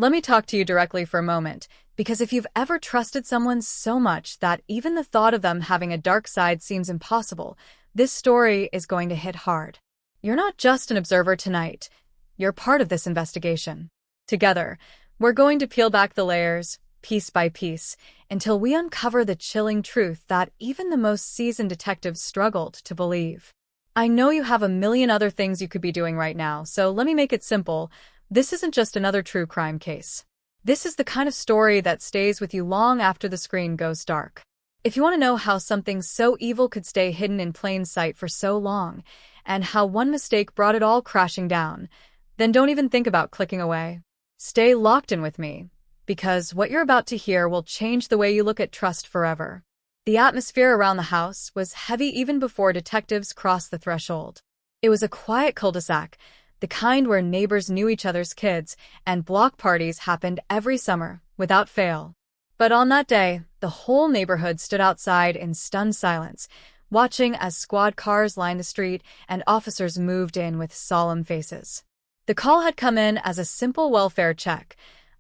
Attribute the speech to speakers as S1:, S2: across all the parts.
S1: Let me talk to you directly for a moment, because if you've ever trusted someone so much that even the thought of them having a dark side seems impossible, this story is going to hit hard. You're not just an observer tonight. You're part of this investigation. Together, we're going to peel back the layers, piece by piece, until we uncover the chilling truth that even the most seasoned detectives struggled to believe. I know you have a million other things you could be doing right now, so let me make it simple. This isn't just another true crime case. This is the kind of story that stays with you long after the screen goes dark. If you want to know how something so evil could stay hidden in plain sight for so long, and how one mistake brought it all crashing down, then don't even think about clicking away. Stay locked in with me, because what you're about to hear will change the way you look at trust forever. The atmosphere around the house was heavy even before detectives crossed the threshold. It was a quiet cul-de-sac, the kind where neighbors knew each other's kids, and block parties happened every summer, without fail. But on that day, the whole neighborhood stood outside in stunned silence, watching as squad cars lined the street and officers moved in with solemn faces. The call had come in as a simple welfare check.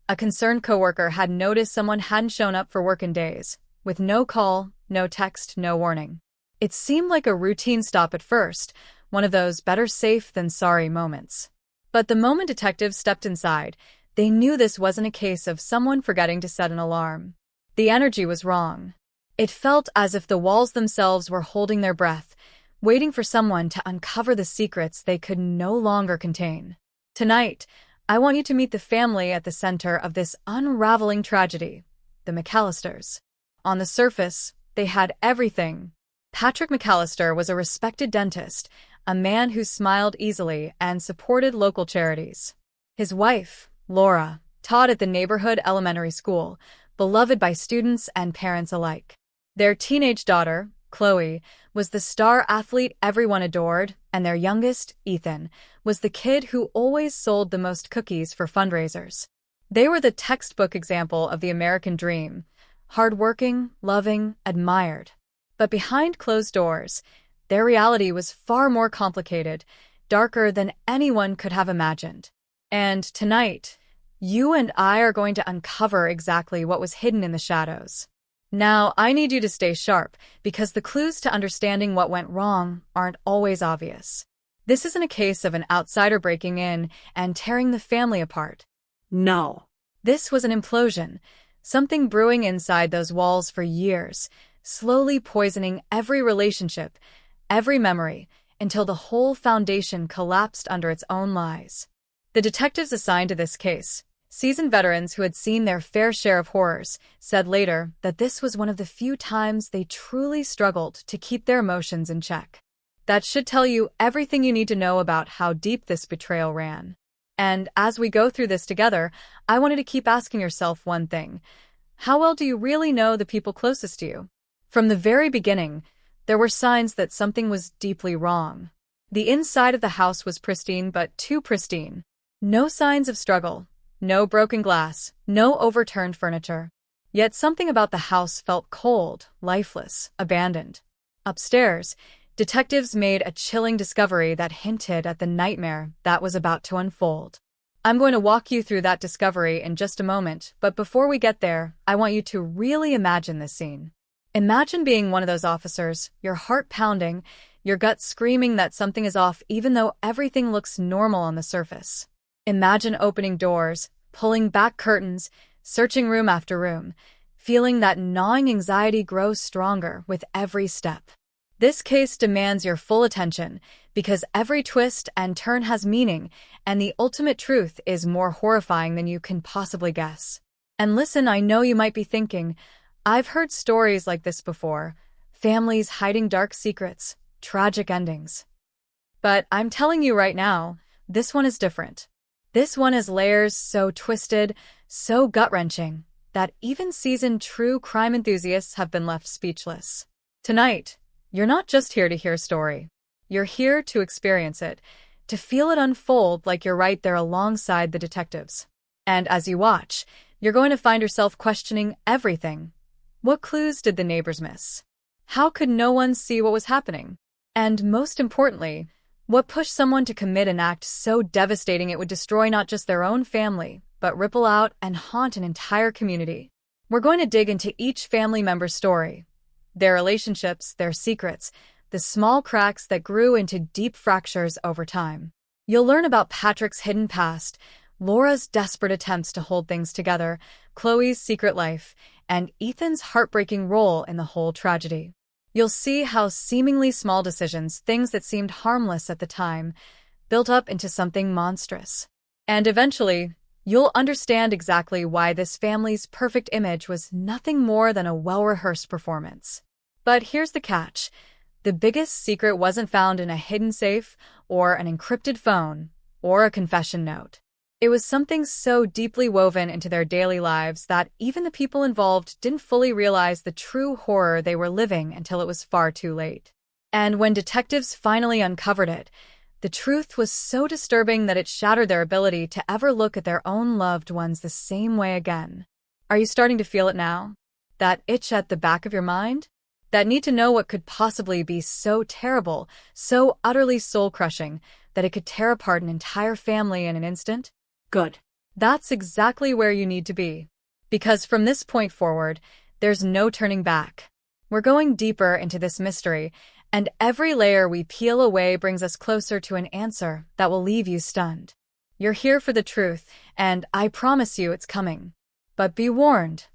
S1: A concerned coworker had noticed someone hadn't shown up for work in days, with no call, no text, no warning. It seemed like a routine stop at first, one of those better safe than sorry moments. But the moment detectives stepped inside, they knew this wasn't a case of someone forgetting to set an alarm. The energy was wrong. It felt as if the walls themselves were holding their breath, waiting for someone to uncover the secrets they could no longer contain. Tonight, I want you to meet the family at the center of this unraveling tragedy, the McAllisters. On the surface, they had everything. Patrick McAllister was a respected dentist, a man who smiled easily and supported local charities. His wife, Laura, taught at the neighborhood elementary school, beloved by students and parents alike. Their teenage daughter, Chloe, was the star athlete everyone adored, and their youngest, Ethan, was the kid who always sold the most cookies for fundraisers. They were the textbook example of the American dream. Hardworking, loving, admired. But behind closed doors, their reality was far more complicated, darker than anyone could have imagined. And tonight, you and I are going to uncover exactly what was hidden in the shadows. Now, I need you to stay sharp, because the clues to understanding what went wrong aren't always obvious. This isn't a case of an outsider breaking in and tearing the family apart.
S2: No.
S1: This was an implosion. Something brewing inside those walls for years, slowly poisoning every relationship, every memory, until the whole foundation collapsed under its own lies. The detectives assigned to this case, seasoned veterans who had seen their fair share of horrors, said later that this was one of the few times they truly struggled to keep their emotions in check. That should tell you everything you need to know about how deep this betrayal ran. And as we go through this together, I wanted to keep asking yourself one thing. How well do you really know the people closest to you? From the very beginning, there were signs that something was deeply wrong. The inside of the house was pristine, but too pristine. No signs of struggle, no broken glass, no overturned furniture. Yet something about the house felt cold, lifeless, abandoned. Upstairs, detectives made a chilling discovery that hinted at the nightmare that was about to unfold. I'm going to walk you through that discovery in just a moment, but before we get there, I want you to really imagine this scene. Imagine being one of those officers, your heart pounding, your gut screaming that something is off even though everything looks normal on the surface. Imagine opening doors, pulling back curtains, searching room after room, feeling that gnawing anxiety grow stronger with every step. This case demands your full attention because every twist and turn has meaning, and the ultimate truth is more horrifying than you can possibly guess. And listen, I know you might be thinking, I've heard stories like this before, families hiding dark secrets, tragic endings. But I'm telling you right now, this one is different. This one has layers so twisted, so gut-wrenching, that even seasoned true crime enthusiasts have been left speechless. Tonight, you're not just here to hear a story. You're here to experience it, to feel it unfold like you're right there alongside the detectives. And as you watch, you're going to find yourself questioning everything. What clues did the neighbors miss? How could no one see what was happening? And most importantly, what pushed someone to commit an act so devastating it would destroy not just their own family, but ripple out and haunt an entire community. We're going to dig into each family member's story, their relationships, their secrets, the small cracks that grew into deep fractures over time. You'll learn about Patrick's hidden past, Laura's desperate attempts to hold things together, Chloe's secret life, and Ethan's heartbreaking role in the whole tragedy. You'll see how seemingly small decisions, things that seemed harmless at the time, built up into something monstrous. And eventually, you'll understand exactly why this family's perfect image was nothing more than a well-rehearsed performance. But here's the catch. The biggest secret wasn't found in a hidden safe, or an encrypted phone, or a confession note. It was something so deeply woven into their daily lives that even the people involved didn't fully realize the true horror they were living until it was far too late. And when detectives finally uncovered it, the truth was so disturbing that it shattered their ability to ever look at their own loved ones the same way again. Are you starting to feel it now? That itch at the back of your mind? That need to know what could possibly be so terrible, so utterly soul-crushing, that it could tear apart an entire family in an instant? Good. That's exactly where you need to be. Because from this point forward, there's no turning back. We're going deeper into this mystery, and every layer we peel away brings us closer to an answer that will leave you stunned. You're here for the truth, and I promise you it's coming. But be warned.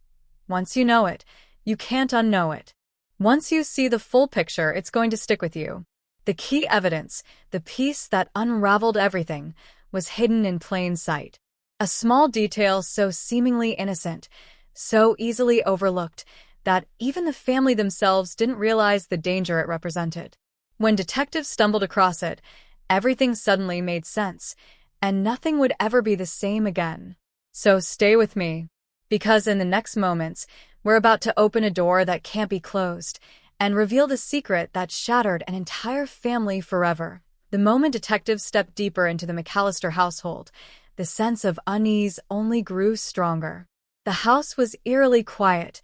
S1: Once you know it, you can't unknow it. Once you see the full picture, it's going to stick with you. The key evidence, the piece that unraveled everything, was hidden in plain sight. A small detail so seemingly innocent, so easily overlooked, that even the family themselves didn't realize the danger it represented. When detectives stumbled across it, everything suddenly made sense, and nothing would ever be the same again. So stay with me, because in the next moments, we're about to open a door that can't be closed, and reveal the secret that shattered an entire family forever. The moment detectives stepped deeper into the McAllister household, the sense of unease only grew stronger. The house was eerily quiet,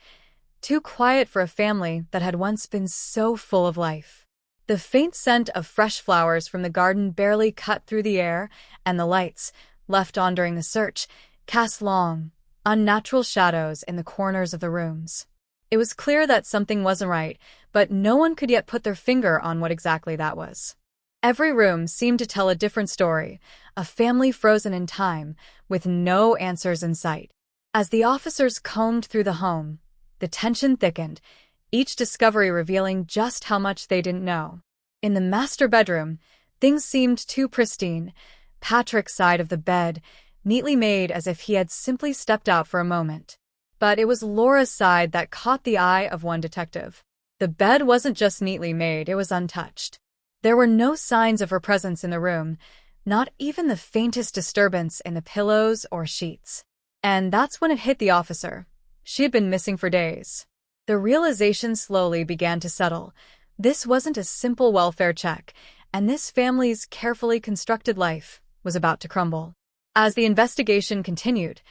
S1: too quiet for a family that had once been so full of life. The faint scent of fresh flowers from the garden barely cut through the air, and the lights, left on during the search, cast long, unnatural shadows in the corners of the rooms. It was clear that something wasn't right, but no one could yet put their finger on what exactly that was. Every room seemed to tell a different story, a family frozen in time, with no answers in sight. As the officers combed through the home, the tension thickened, each discovery revealing just how much they didn't know. In the master bedroom, things seemed too pristine. Patrick's side of the bed, neatly made as if he had simply stepped out for a moment. But it was Laura's side that caught the eye of one detective. The bed wasn't just neatly made, it was untouched. There were no signs of her presence in the room, not even the faintest disturbance in the pillows or sheets. And that's when it hit the officer. She had been missing for days. The realization slowly began to settle. This wasn't a simple welfare check, and this family's carefully constructed life was about to crumble. As the investigation continued,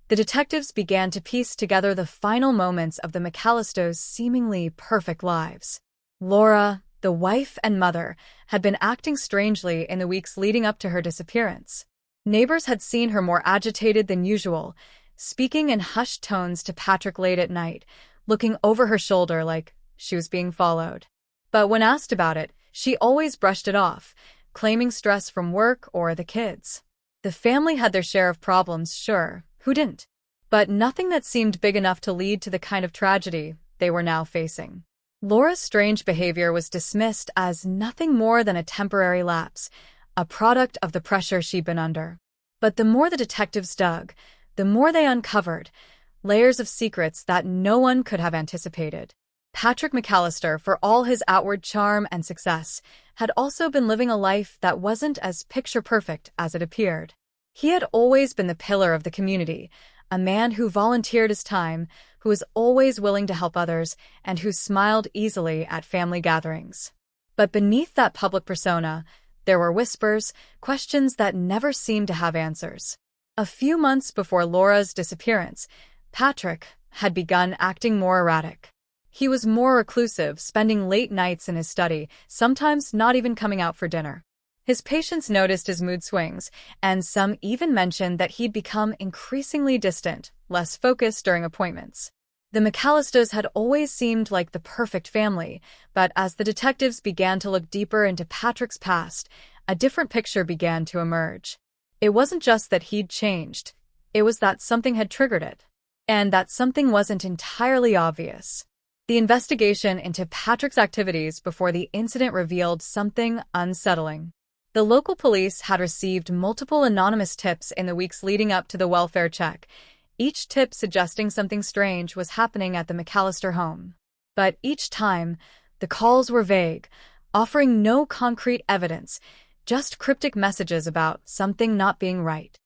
S1: the detectives began to piece together the final moments of the McAllisters' seemingly perfect lives. Laura, the wife and mother, had been acting strangely in the weeks leading up to her disappearance. Neighbors had seen her more agitated than usual, speaking in hushed tones to Patrick late at night, looking over her shoulder like she was being followed. But when asked about it, she always brushed it off, claiming stress from work or the kids. The family had their share of problems, sure, who didn't? But nothing that seemed big enough to lead to the kind of tragedy they were now facing. Laura's strange behavior was dismissed as nothing more than a temporary lapse, a product of the pressure she'd been under. But the more the detectives dug, the more they uncovered, layers of secrets that no one could have anticipated. Patrick McAllister, for all his outward charm and success, had also been living a life that wasn't as picture-perfect as it appeared. He had always been the pillar of the community, a man who volunteered his time, who was always willing to help others, and who smiled easily at family gatherings. But beneath that public persona, there were whispers, questions that never seemed to have answers. A few months before Laura's disappearance, Patrick had begun acting more erratic. He was more reclusive, spending late nights in his study, sometimes not even coming out for dinner. His patients noticed his mood swings, and some even mentioned that he'd become increasingly distant, less focused during appointments. The McAllisters had always seemed like the perfect family, but as the detectives began to look deeper into Patrick's past, a different picture began to emerge. It wasn't just that he'd changed, it was that something had triggered it. And that something wasn't entirely obvious. The investigation into Patrick's activities before the incident revealed something unsettling. The local police had received multiple anonymous tips in the weeks leading up to the welfare check, each tip suggesting something strange was happening at the McAllister home. But each time, the calls were vague, offering no concrete evidence, just cryptic messages about something not being right.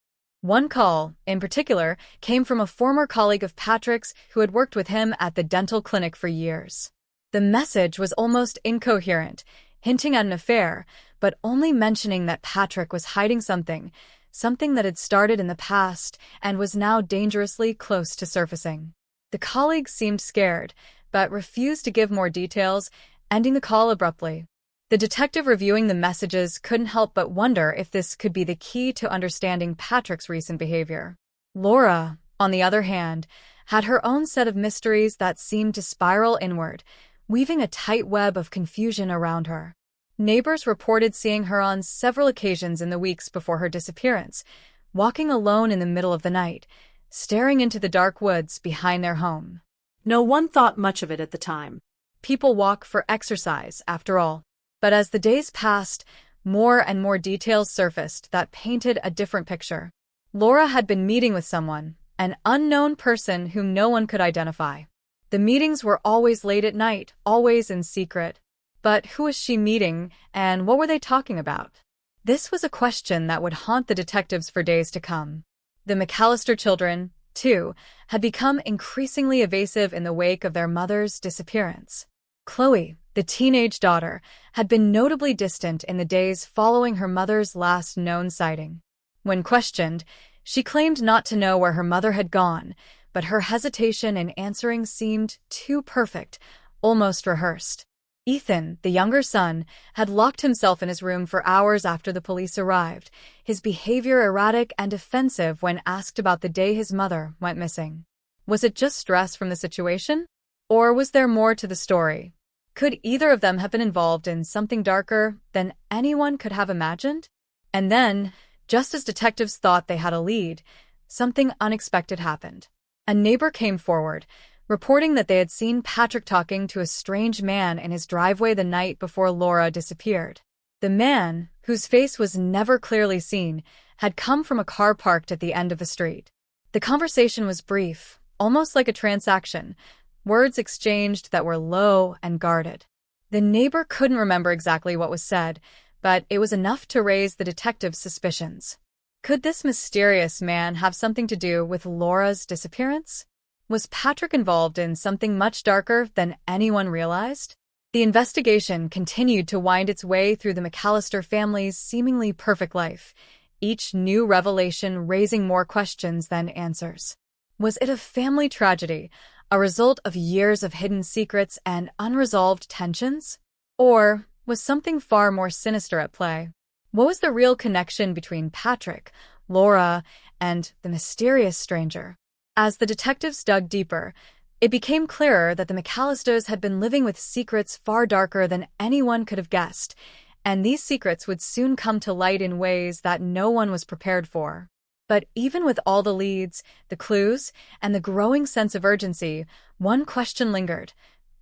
S1: One call, in particular, came from a former colleague of Patrick's who had worked with him at the dental clinic for years. The message was almost incoherent, hinting at an affair, but only mentioning that Patrick was hiding something that had started in the past and was now dangerously close to surfacing. The colleague seemed scared, but refused to give more details, ending the call abruptly. The detective reviewing the messages couldn't help but wonder if this could be the key to understanding Patrick's recent behavior. Laura, on the other hand, had her own set of mysteries that seemed to spiral inward, weaving a tight web of confusion around her. Neighbors reported seeing her on several occasions in the weeks before her disappearance, walking alone in the middle of the night, staring into the dark woods behind their home.
S2: No one thought much of it at the time.
S1: People walk for exercise, after all. But as the days passed, more and more details surfaced that painted a different picture. Laura had been meeting with someone, an unknown person whom no one could identify. The meetings were always late at night, always in secret. But who was she meeting, and what were they talking about? This was a question that would haunt the detectives for days to come. The McAllister children, too, had become increasingly evasive in the wake of their mother's disappearance. Chloe, the teenage daughter, had been notably distant in the days following her mother's last known sighting. When questioned, she claimed not to know where her mother had gone, but her hesitation in answering seemed too perfect, almost rehearsed. Ethan, the younger son, had locked himself in his room for hours after the police arrived, his behavior erratic and offensive when asked about the day his mother went missing. Was it just stress from the situation? Or was there more to the story? Could either of them have been involved in something darker than anyone could have imagined? And then, just as detectives thought they had a lead, something unexpected happened. A neighbor came forward, reporting that they had seen Patrick talking to a strange man in his driveway the night before Laura disappeared. The man, whose face was never clearly seen, had come from a car parked at the end of the street. The conversation was brief, almost like a transaction, words exchanged that were low and guarded. The neighbor couldn't remember exactly what was said, but it was enough to raise the detective's suspicions. Could this mysterious man have something to do with Laura's disappearance? Was Patrick involved in something much darker than anyone realized? The investigation continued to wind its way through the McAllister family's seemingly perfect life, each new revelation raising more questions than answers. Was it a family tragedy, a result of years of hidden secrets and unresolved tensions? Or was something far more sinister at play? What was the real connection between Patrick, Laura, and the mysterious stranger? As the detectives dug deeper, it became clearer that the McAllisters had been living with secrets far darker than anyone could have guessed, and these secrets would soon come to light in ways that no one was prepared for. But even with all the leads, the clues, and the growing sense of urgency, one question lingered.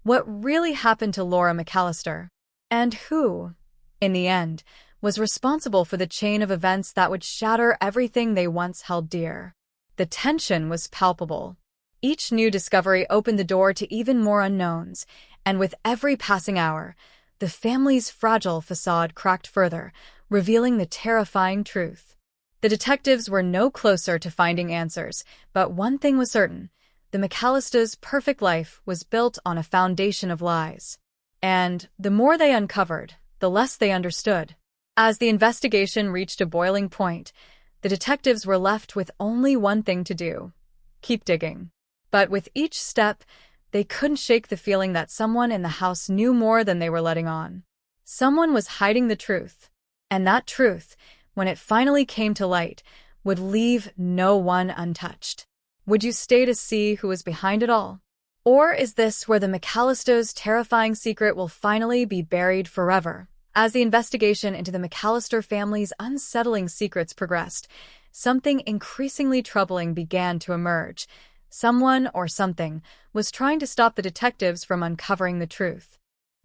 S1: What really happened to Laura McAllister? And who, in the end, was responsible for the chain of events that would shatter everything they once held dear? The tension was palpable. Each new discovery opened the door to even more unknowns, and with every passing hour, the family's fragile facade cracked further, revealing the terrifying truth. The detectives were no closer to finding answers, but one thing was certain: the McAllisters' perfect life was built on a foundation of lies. And the more they uncovered, the less they understood. As the investigation reached a boiling point, the detectives were left with only one thing to do: keep digging. But with each step, they couldn't shake the feeling that someone in the house knew more than they were letting on. Someone was hiding the truth. And that truth, when it finally came to light, would leave no one untouched. Would you stay to see who was behind it all? Or is this where the McAllisters' terrifying secret will finally be buried forever? As the investigation into the McAllister family's unsettling secrets progressed, something increasingly troubling began to emerge. Someone or something was trying to stop the detectives from uncovering the truth.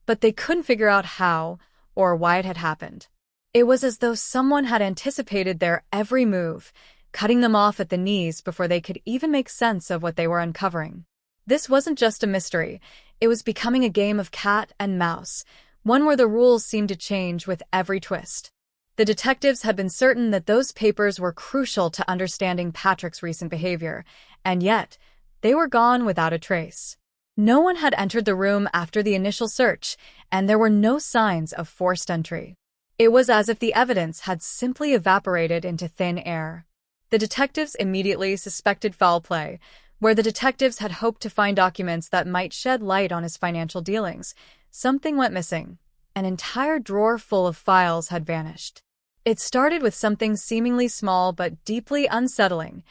S1: But they couldn't figure out how or why it had happened. It was as though someone had anticipated their every move, cutting them off at the knees before they could even make sense of what they were uncovering. This wasn't just a mystery, it was becoming a game of cat and mouse, one where the rules seemed to change with every twist. The detectives had been certain that those papers were crucial to understanding Patrick's recent behavior, and yet, they were gone without a trace. No one had entered the room after the initial search, and there were no signs of forced entry. It was as if the evidence had simply evaporated into thin air. The detectives immediately suspected foul play, where the detectives had hoped to find documents that might shed light on his financial dealings. Something went missing. An entire drawer full of files had vanished. It started with something seemingly small but deeply unsettling,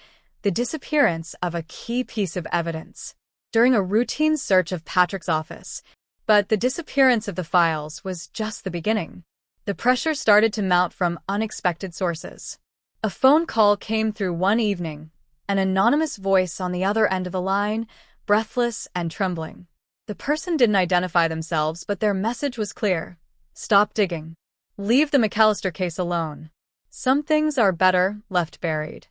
S1: the disappearance of a key piece of evidence during a routine search of Patrick's office. But the disappearance of the files was just the beginning. The pressure started to mount from unexpected sources. A phone call came through one evening, an anonymous voice on the other end of the line, breathless and trembling. The person didn't identify themselves, but their message was clear. Stop digging. Leave the McAllister case alone. Some things are better left buried.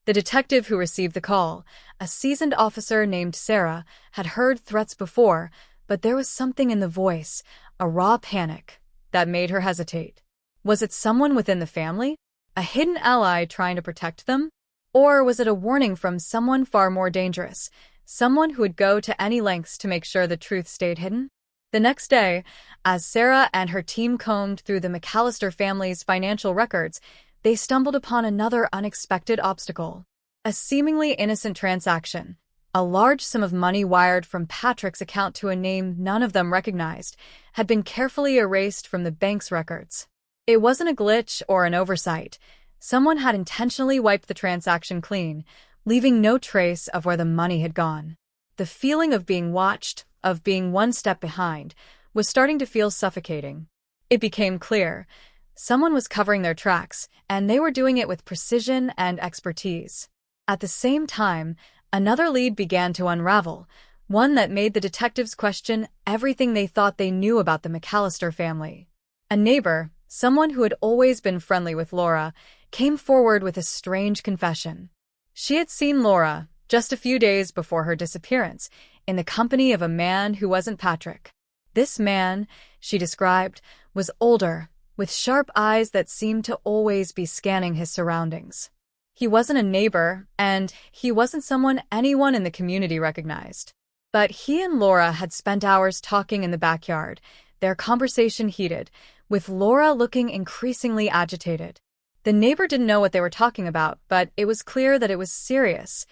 S1: The detective who received the call, a seasoned officer named Sarah, had heard threats before, but there was something in the voice, a raw panic, that made her hesitate. Was it someone within the family? A hidden ally trying to protect them? Or was it a warning from someone far more dangerous, someone who would go to any lengths to make sure the truth stayed hidden? The next day, as Sarah and her team combed through the McAllister family's financial records, they stumbled upon another unexpected obstacle. A seemingly innocent transaction. A large sum of money wired from Patrick's account to a name none of them recognized had been carefully erased from the bank's records. It wasn't a glitch or an oversight. Someone had intentionally wiped the transaction clean, leaving no trace of where the money had gone. The feeling of being watched, of being one step behind, was starting to feel suffocating. It became clear. Someone was covering their tracks, and they were doing it with precision and expertise. At the same time, another lead began to unravel, one that made the detectives question everything they thought they knew about the McAllister family. A neighbor, someone who had always been friendly with Laura, came forward with a strange confession. She had seen Laura, just a few days before her disappearance, in the company of a man who wasn't Patrick. This man, she described, was older, with sharp eyes that seemed to always be scanning his surroundings. He wasn't a neighbor, and he wasn't someone anyone in the community recognized. But he and Laura had spent hours talking in the backyard, their conversation heated, with Laura looking increasingly agitated. The neighbor didn't know what they were talking about, but it was clear that it was serious.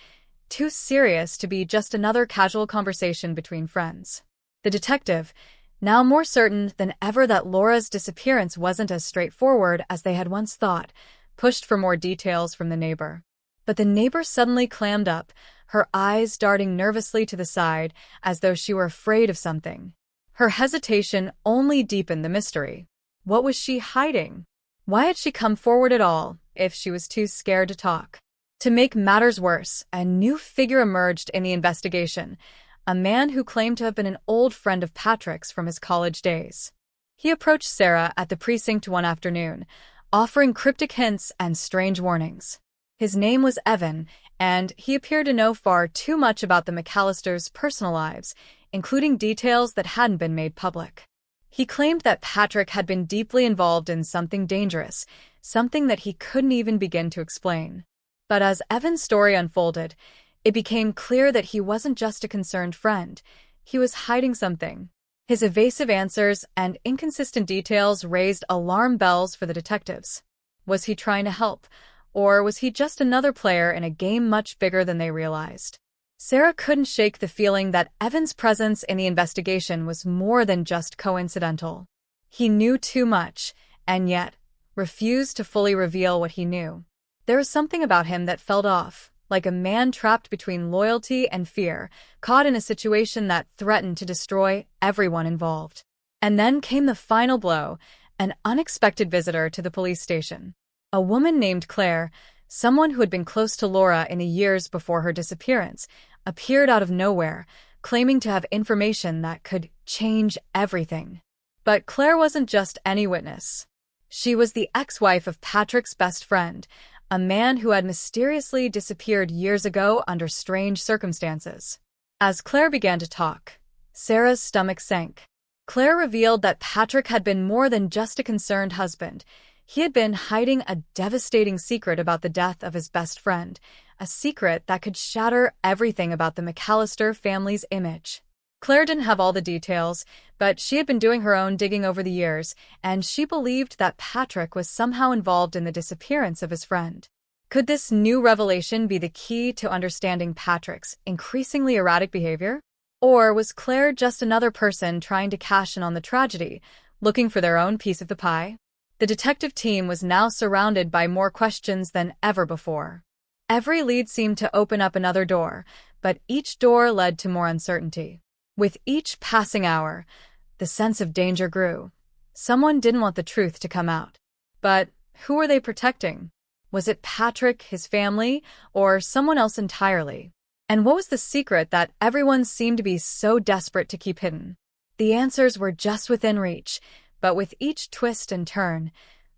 S1: Too serious to be just another casual conversation between friends. The detective, now more certain than ever that Laura's disappearance wasn't as straightforward as they had once thought, pushed for more details from the neighbor. But the neighbor suddenly clammed up, her eyes darting nervously to the side as though she were afraid of something. Her hesitation only deepened the mystery. What was she hiding? Why had she come forward at all, if she was too scared to talk? To make matters worse, a new figure emerged in the investigation, a man who claimed to have been an old friend of Patrick's from his college days. He approached Sarah at the precinct one afternoon, offering cryptic hints and strange warnings. His name was Evan, and he appeared to know far too much about the McAllisters' personal lives, including details that hadn't been made public. He claimed that Patrick had been deeply involved in something dangerous, something that he couldn't even begin to explain. But as Evan's story unfolded, it became clear that he wasn't just a concerned friend. He was hiding something. His evasive answers and inconsistent details raised alarm bells for the detectives. Was he trying to help, or was he just another player in a game much bigger than they realized? Sarah couldn't shake the feeling that Evan's presence in the investigation was more than just coincidental. He knew too much, and yet, refused to fully reveal what he knew. There was something about him that felt off, like a man trapped between loyalty and fear, caught in a situation that threatened to destroy everyone involved. And then came the final blow, an unexpected visitor to the police station. A woman named Claire, someone who had been close to Laura in the years before her disappearance, appeared out of nowhere, claiming to have information that could change everything. But Claire wasn't just any witness. She was the ex-wife of Patrick's best friend, a man who had mysteriously disappeared years ago under strange circumstances. As Claire began to talk, Sarah's stomach sank. Claire revealed that Patrick had been more than just a concerned husband. He had been hiding a devastating secret about the death of his best friend, a secret that could shatter everything about the McAllister family's image. Claire didn't have all the details, but she had been doing her own digging over the years, and she believed that Patrick was somehow involved in the disappearance of his friend. Could this new revelation be the key to understanding Patrick's increasingly erratic behavior? Or was Claire just another person trying to cash in on the tragedy, looking for their own piece of the pie? The detective team was now surrounded by more questions than ever before. Every lead seemed to open up another door, but each door led to more uncertainty. With each passing hour, the sense of danger grew. Someone didn't want the truth to come out. But who were they protecting? Was it Patrick, his family, or someone else entirely? And what was the secret that everyone seemed to be so desperate to keep hidden? The answers were just within reach, but with each twist and turn,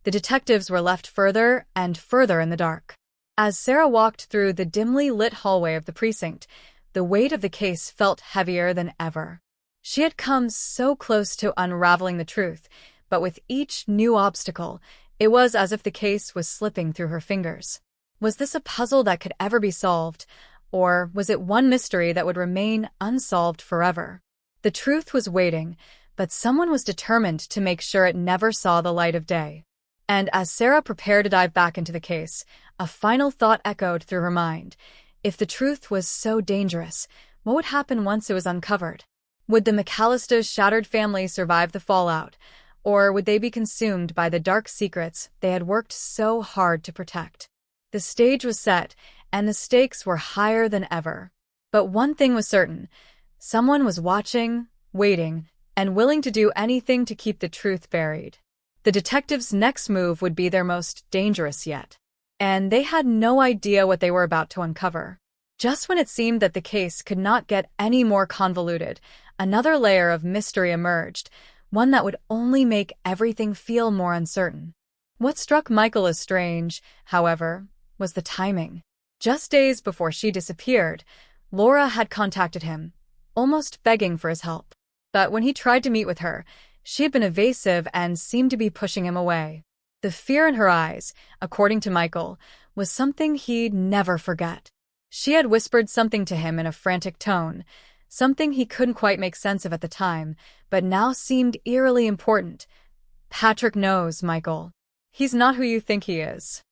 S1: the detectives were left further and further in the dark. As Sarah walked through the dimly lit hallway of the precinct, the weight of the case felt heavier than ever. She had come so close to unraveling the truth, but with each new obstacle, it was as if the case was slipping through her fingers. Was this a puzzle that could ever be solved, or was it one mystery that would remain unsolved forever? The truth was waiting, but someone was determined to make sure it never saw the light of day. And as Sarah prepared to dive back into the case, a final thought echoed through her mind. If the truth was so dangerous, what would happen once it was uncovered? Would the McAllisters' shattered family survive the fallout, or would they be consumed by the dark secrets they had worked so hard to protect? The stage was set, and the stakes were higher than ever. But one thing was certain: someone was watching, waiting, and willing to do anything to keep the truth buried. The detectives' next move would be their most dangerous yet. And they had no idea what they were about to uncover. Just when it seemed that the case could not get any more convoluted, another layer of mystery emerged, one that would only make everything feel more uncertain. What struck Michael as strange, however, was the timing. Just days before she disappeared, Laura had contacted him, almost begging for his help. But when he tried to meet with her, she had been evasive and seemed to be pushing him away. The fear in her eyes, according to Michael, was something he'd never forget. She had whispered something to him in a frantic tone, something he couldn't quite make sense of at the time, but now seemed eerily important. "Patrick knows, Michael. He's not who you think he is."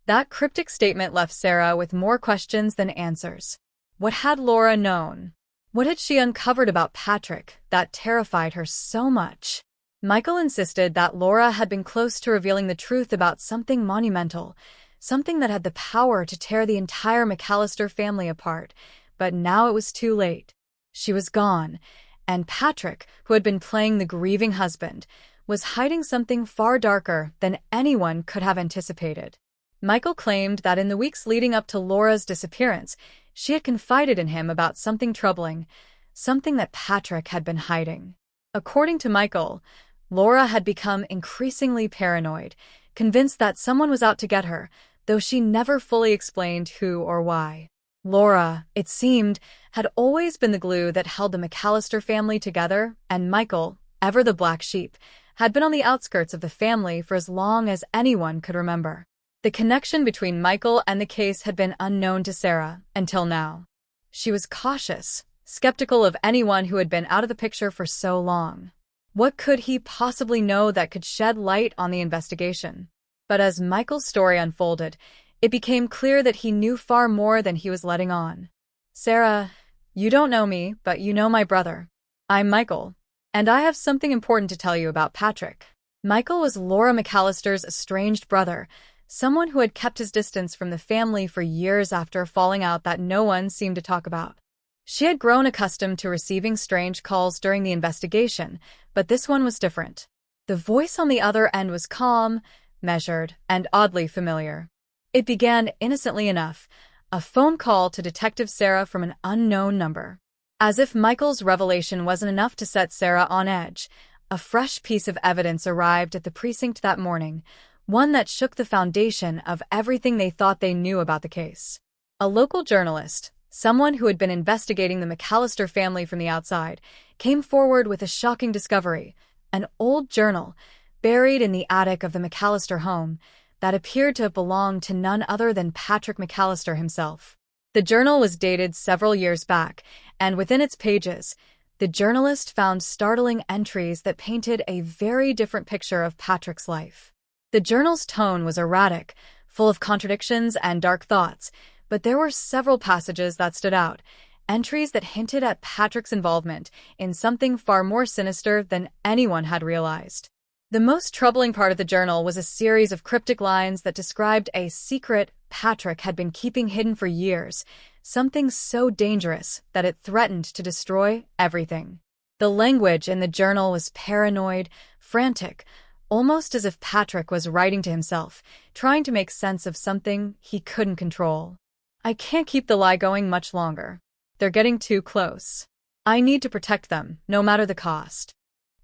S1: That cryptic statement left Sarah with more questions than answers. What had Laura known? What had she uncovered about Patrick that terrified her so much? Michael insisted that Laura had been close to revealing the truth about something monumental, something that had the power to tear the entire McAllister family apart, but now it was too late. She was gone, and Patrick, who had been playing the grieving husband, was hiding something far darker than anyone could have anticipated. Michael claimed that in the weeks leading up to Laura's disappearance, she had confided in him about something troubling, something that Patrick had been hiding. According to Michael, Laura had become increasingly paranoid, convinced that someone was out to get her, though she never fully explained who or why. Laura, it seemed, had always been the glue that held the McAllister family together, and Michael, ever the black sheep, had been on the outskirts of the family for as long as anyone could remember. The connection between Michael and the case had been unknown to Sarah until now. She was cautious, skeptical of anyone who had been out of the picture for so long. What could he possibly know that could shed light on the investigation? But as Michael's story unfolded, it became clear that he knew far more than he was letting on. "Sarah, you don't know me, but you know my brother. I'm Michael, and I have something important to tell you about Patrick." Michael was Laura McAllister's estranged brother, someone who had kept his distance from the family for years after a falling out that no one seemed to talk about. She had grown accustomed to receiving strange calls during the investigation, but this one was different. The voice on the other end was calm, measured, and oddly familiar. It began innocently enough, a phone call to Detective Sarah from an unknown number. As if Michael's revelation wasn't enough to set Sarah on edge, a fresh piece of evidence arrived at the precinct that morning, one that shook the foundation of everything they thought they knew about the case. A local journalist, someone who had been investigating the McAllister family from the outside, came forward with a shocking discovery: an old journal, buried in the attic of the McAllister home, that appeared to have belonged to none other than Patrick McAllister himself. The journal was dated several years back, and within its pages, the journalist found startling entries that painted a very different picture of Patrick's life. The journal's tone was erratic, full of contradictions and dark thoughts, but there were several passages that stood out, entries that hinted at Patrick's involvement in something far more sinister than anyone had realized. The most troubling part of the journal was a series of cryptic lines that described a secret Patrick had been keeping hidden for years, something so dangerous that it threatened to destroy everything. The language in the journal was paranoid, frantic, almost as if Patrick was writing to himself, trying to make sense of something he couldn't control. "I can't keep the lie going much longer. They're getting too close. I need to protect them, no matter the cost."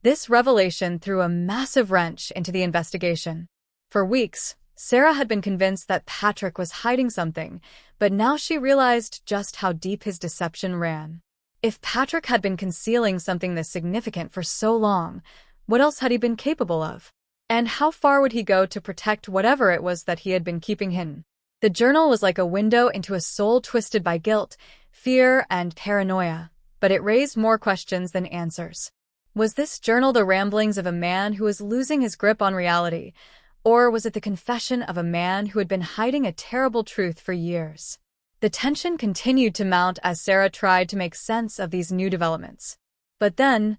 S1: This revelation threw a massive wrench into the investigation. For weeks, Sarah had been convinced that Patrick was hiding something, but now she realized just how deep his deception ran. If Patrick had been concealing something this significant for so long, what else had he been capable of? And how far would he go to protect whatever it was that he had been keeping hidden? The journal was like a window into a soul twisted by guilt, fear, and paranoia, but it raised more questions than answers. Was this journal the ramblings of a man who was losing his grip on reality, or was it the confession of a man who had been hiding a terrible truth for years? The tension continued to mount as Sarah tried to make sense of these new developments. But then,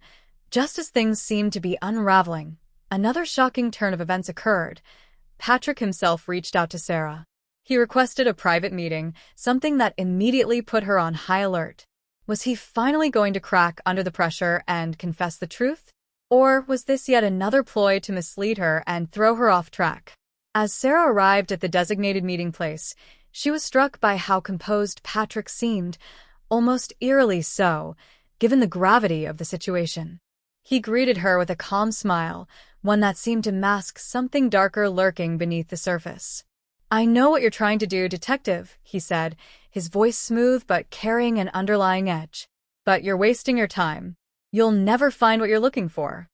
S1: just as things seemed to be unraveling, another shocking turn of events occurred. Patrick himself reached out to Sarah. He requested a private meeting, something that immediately put her on high alert. Was he finally going to crack under the pressure and confess the truth? Or was this yet another ploy to mislead her and throw her off track? As Sarah arrived at the designated meeting place, she was struck by how composed Patrick seemed, almost eerily so, given the gravity of the situation. He greeted her with a calm smile, one that seemed to mask something darker lurking beneath the surface. "I know what you're trying to do, detective," he said, his voice smooth but carrying an underlying edge. "But you're wasting your time. You'll never find what you're looking for."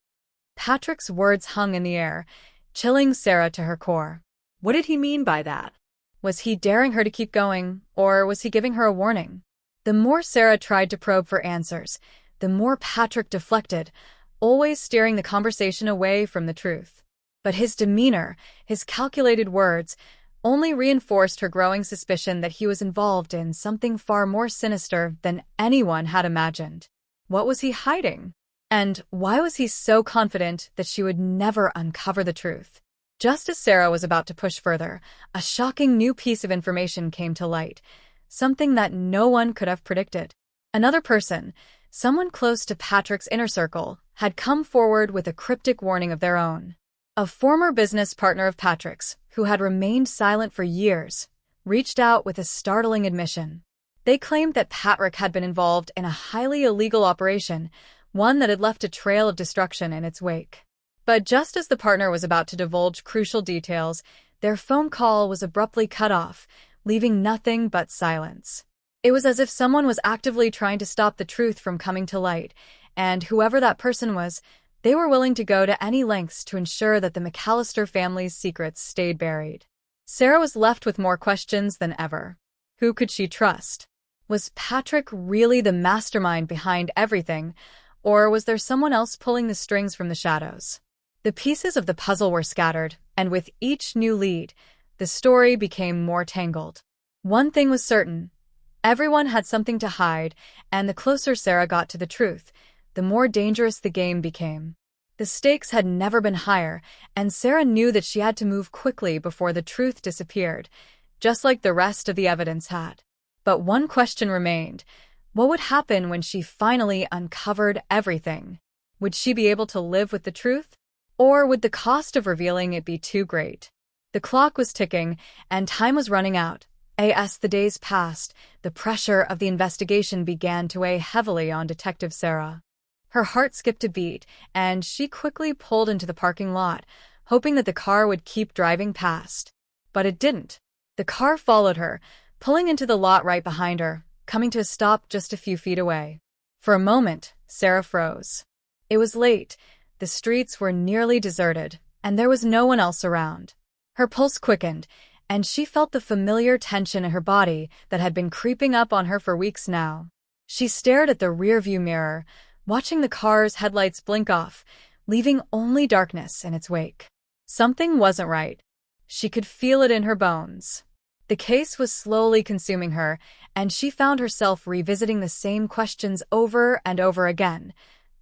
S1: Patrick's words hung in the air, chilling Sarah to her core.
S2: What did he mean by that?
S1: Was he daring her to keep going, or was he giving her a warning? The more Sarah tried to probe for answers, the more Patrick deflected, always steering the conversation away from the truth. But his demeanor, his calculated words, only reinforced her growing suspicion that he was involved in something far more sinister than anyone had imagined. What was he hiding? And why was he so confident that she would never uncover the truth? Just as Sarah was about to push further, a shocking new piece of information came to light, something that no one could have predicted. Another person, someone close to Patrick's inner circle, had come forward with a cryptic warning of their own. A former business partner of Patrick's, who had remained silent for years, reached out with a startling admission. They claimed that Patrick had been involved in a highly illegal operation, one that had left a trail of destruction in its wake. But just as the partner was about to divulge crucial details, their phone call was abruptly cut off, leaving nothing but silence. It was as if someone was actively trying to stop the truth from coming to light, and whoever that person was, they were willing to go to any lengths to ensure that the McAllister family's secrets stayed buried. Sarah was left with more questions than ever. Who could she trust? Was Patrick really the mastermind behind everything, or was there someone else pulling the strings from the shadows? The pieces of the puzzle were scattered, and with each new lead, the story became more tangled. One thing was certain: everyone had something to hide, and the closer Sarah got to the truth, the more dangerous the game became. The The stakes had never been higher, and Sarah knew that she had to move quickly before the truth disappeared, just like the rest of the evidence had. But one question remained. What would happen when she finally uncovered everything? Would she be able to live with the truth? Or would the cost of revealing it be too great? The clock was ticking, and time was running out. As the days passed, the pressure of the investigation began to weigh heavily on Detective Sarah. Her heart skipped a beat, and she quickly pulled into the parking lot, hoping that the car would keep driving past. But it didn't. The car followed her, pulling into the lot right behind her, coming to a stop just a few feet away. For a moment, Sarah froze. It was late, the streets were nearly deserted, and there was no one else around. Her pulse quickened, and she felt the familiar tension in her body that had been creeping up on her for weeks now. She stared at the rearview mirror, watching the car's headlights blink off, leaving only darkness in its wake. Something wasn't right. She could feel it in her bones. The case was slowly consuming her, and she found herself revisiting the same questions over and over again.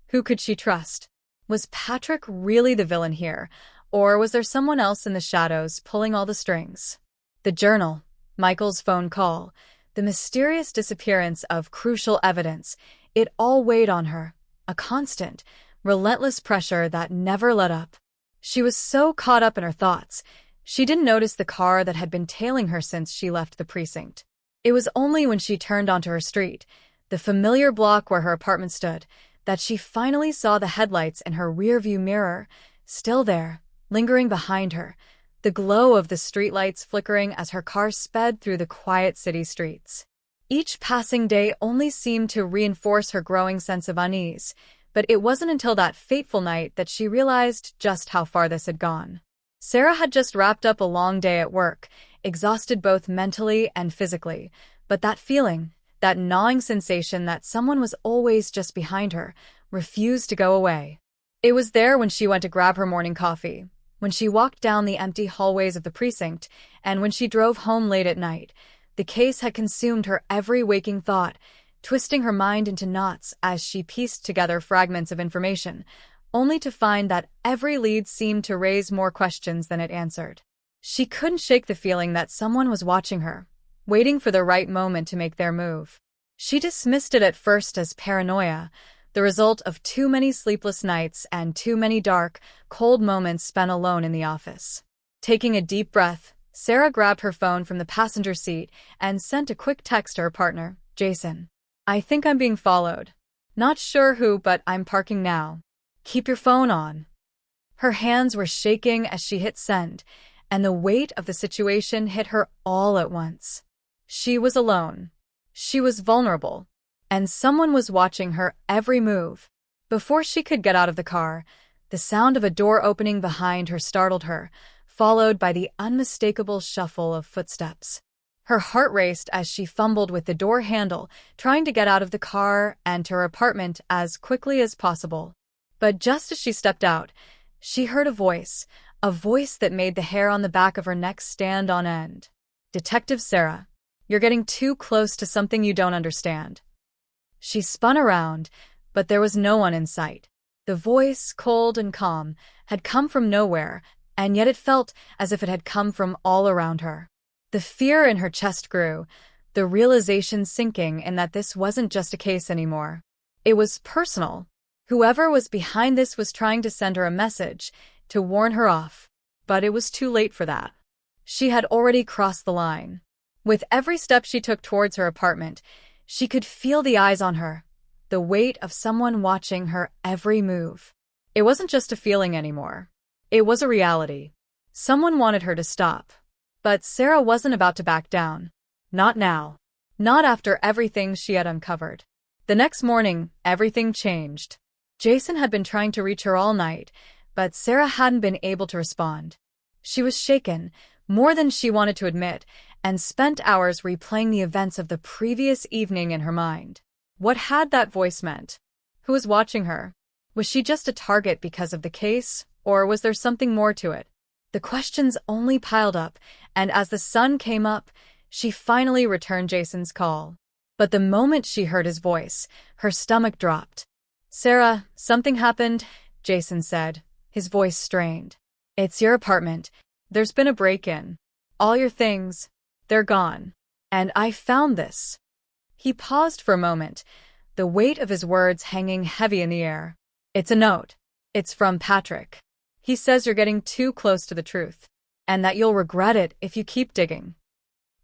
S1: Who could she trust? Was Patrick really the villain here, or was there someone else in the shadows pulling all the strings? The journal, Michael's phone call, the mysterious disappearance of crucial evidence, it all weighed on her, a constant, relentless pressure that never let up. She was so caught up in her thoughts, she didn't notice the car that had been tailing her since she left the precinct. It was only when she turned onto her street, the familiar block where her apartment stood, that she finally saw the headlights in her rearview mirror, still there, lingering behind her, the glow of the streetlights flickering as her car sped through the quiet city streets. Each passing day only seemed to reinforce her growing sense of unease, but it wasn't until that fateful night that she realized just how far this had gone. Sarah had just wrapped up a long day at work, exhausted both mentally and physically, but that feeling, that gnawing sensation that someone was always just behind her, refused to go away. It was there when she went to grab her morning coffee, when she walked down the empty hallways of the precinct, and when she drove home late at night. The case had consumed her every waking thought, twisting her mind into knots as she pieced together fragments of information, only to find that every lead seemed to raise more questions than it answered. She couldn't shake the feeling that someone was watching her, waiting for the right moment to make their move. She dismissed it at first as paranoia, the result of too many sleepless nights and too many dark, cold moments spent alone in the office. Taking a deep breath, Sarah grabbed her phone from the passenger seat and sent a quick text to her partner, Jason. I think I'm being followed. Not sure who, but I'm parking now. Keep your phone on. Her hands were shaking as she hit send, and the weight of the situation hit her all at once. She was alone. She was vulnerable, and someone was watching her every move. Before she could get out of the car, the sound of a door opening behind her startled her, followed by the unmistakable shuffle of footsteps. Her heart raced as she fumbled with the door handle, trying to get out of the car and to her apartment as quickly as possible. But just as she stepped out, she heard a voice that made the hair on the back of her neck stand on end. Detective Sarah, you're getting too close to something you don't understand. She spun around, but there was no one in sight. The voice, cold and calm, had come from nowhere, and yet it felt as if it had come from all around her. The fear in her chest grew, the realization sinking in that this wasn't just a case anymore. It was personal. Whoever was behind this was trying to send her a message, to warn her off. But it was too late for that. She had already crossed the line. With every step she took towards her apartment, she could feel the eyes on her, the weight of someone watching her every move. It wasn't just a feeling anymore. It was a reality. Someone wanted her to stop. But Sarah wasn't about to back down. Not now. Not after everything she had uncovered. The next morning, everything changed. Jason had been trying to reach her all night, but Sarah hadn't been able to respond. She was shaken, more than she wanted to admit, and spent hours replaying the events of the previous evening in her mind. What had that voice meant? Who was watching her? Was she just a target because of the case, or was there something more to it? The questions only piled up, and as the sun came up, she finally returned Jason's call. But the moment she heard his voice, her stomach dropped. Sarah, something happened. Jason said, his voice strained. "It's your apartment. There's been a break-in. All your things, they're gone. And I found this." He paused for a moment, the weight of his words hanging heavy in the air. "It's a note. It's from Patrick. He says you're getting too close to the truth, and that you'll regret it if you keep digging."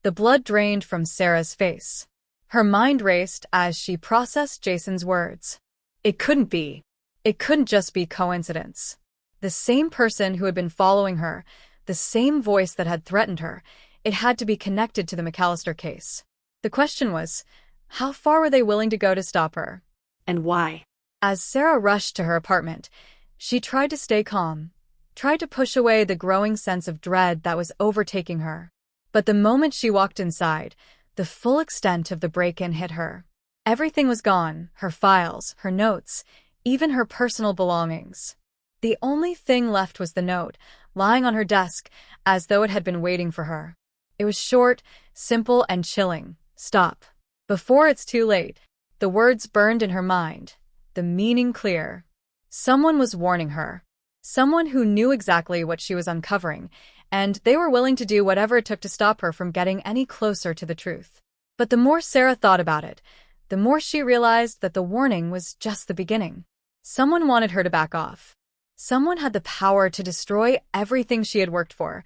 S1: The blood drained from Sarah's face. Her mind raced as she processed Jason's words. It couldn't be. It couldn't just be coincidence. The same person who had been following her, the same voice that had threatened her, it had to be connected to the McAllister case. The question was, how far were they willing to go to stop her?
S2: And why?
S1: As Sarah rushed to her apartment, she tried to stay calm, tried to push away the growing sense of dread that was overtaking her. But the moment she walked inside, the full extent of the break-in hit her. Everything was gone, her files, her notes, even her personal belongings. The only thing left was the note, lying on her desk, as though it had been waiting for her. It was short, simple, and chilling. "Stop. Before it's too late." The words burned in her mind, the meaning clear. Someone was warning her. Someone who knew exactly what she was uncovering, and they were willing to do whatever it took to stop her from getting any closer to the truth. But the more Sarah thought about it, the more she realized that the warning was just the beginning. Someone wanted her to back off. Someone had the power to destroy everything she had worked for,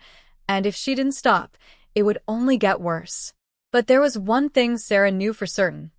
S1: and if she didn't stop, it would only get worse. But there was one thing Sarah knew for certain.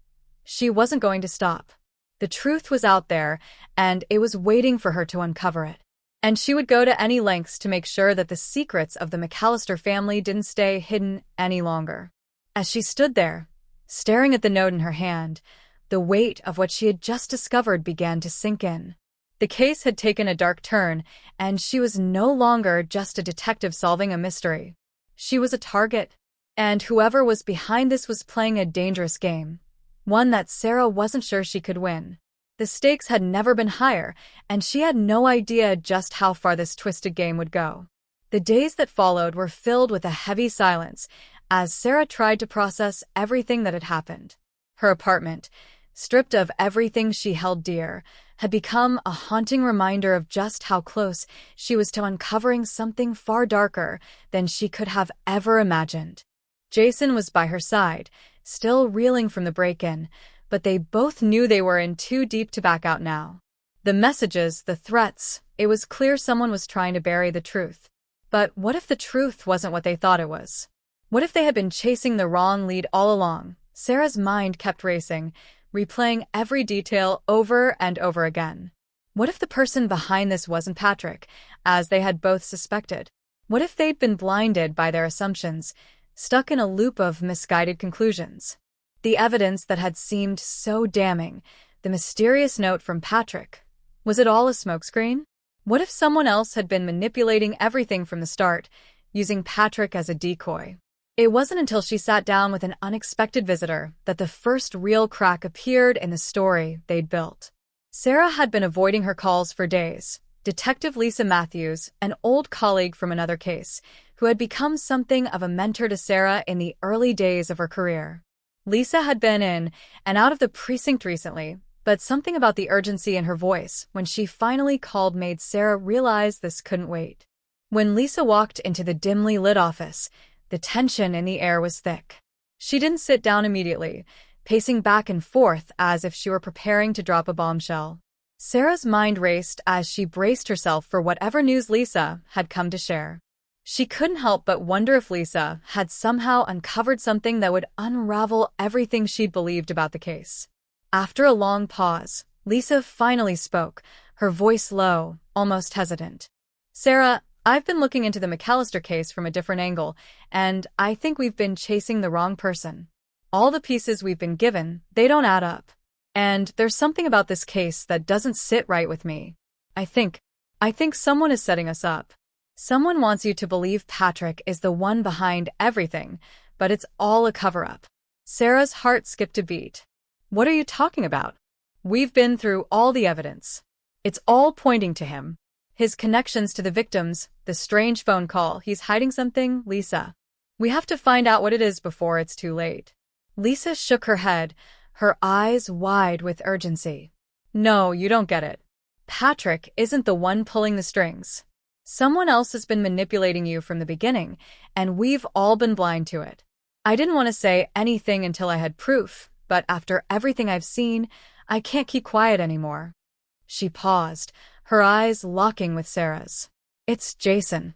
S1: She wasn't going to stop. The truth was out there, and it was waiting for her to uncover it. And she would go to any lengths to make sure that the secrets of the McAllister family didn't stay hidden any longer. As she stood there, staring at the note in her hand, the weight of what she had just discovered began to sink in. The case had taken a dark turn, and she was no longer just a detective solving a mystery. She was a target, and whoever was behind this was playing a dangerous game, one that Sarah wasn't sure she could win. The stakes had never been higher, and she had no idea just how far this twisted game would go. The days that followed were filled with a heavy silence as Sarah tried to process everything that had happened. Her apartment, stripped of everything she held dear, had become a haunting reminder of just how close she was to uncovering something far darker than she could have ever imagined. Jason was by her side, still reeling from the break-in, but they both knew they were in too deep to back out now. The messages, the threats, it was clear someone was trying to bury the truth. But what if the truth wasn't what they thought it was? What if they had been chasing the wrong lead all along? Sarah's mind kept racing, replaying every detail over and over again. What if the person behind this wasn't Patrick, as they had both suspected? What if they'd been blinded by their assumptions, stuck in a loop of misguided conclusions? The evidence that had seemed so damning, the mysterious note from Patrick, was it all a smokescreen? What if someone else had been manipulating everything from the start, using Patrick as a decoy? It wasn't until she sat down with an unexpected visitor that the first real crack appeared in the story they'd built. Sarah had been avoiding her calls for days. Detective Lisa Matthews, an old colleague from another case, who had become something of a mentor to Sarah in the early days of her career. Lisa had been in and out of the precinct recently, but something about the urgency in her voice when she finally called made Sarah realize this couldn't wait. When Lisa walked into the dimly lit office, the tension in the air was thick. She didn't sit down immediately, pacing back and forth as if she were preparing to drop a bombshell. Sarah's mind raced as she braced herself for whatever news Lisa had come to share. She couldn't help but wonder if Lisa had somehow uncovered something that would unravel everything she'd believed about the case. After a long pause, Lisa finally spoke, her voice low, almost hesitant. "Sarah, I've been looking into the McAllister case from a different angle, and I think we've been chasing the wrong person. All the pieces we've been given, they don't add up. And there's something about this case that doesn't sit right with me. I think someone is setting us up. Someone wants you to believe Patrick is the one behind everything, but it's all a cover-up." Sarah's heart skipped a beat. "What are you talking about? We've been through all the evidence. It's all pointing to him. His connections to the victims, the strange phone call, he's hiding something, Lisa. We have to find out what it is before it's too late." Lisa shook her head, her eyes wide with urgency. "No, you don't get it. Patrick isn't the one pulling the strings. Someone else has been manipulating you from the beginning, and we've all been blind to it. I didn't want to say anything until I had proof, but after everything I've seen, I can't keep quiet anymore." She paused, her eyes locking with Sarah's. "It's Jason."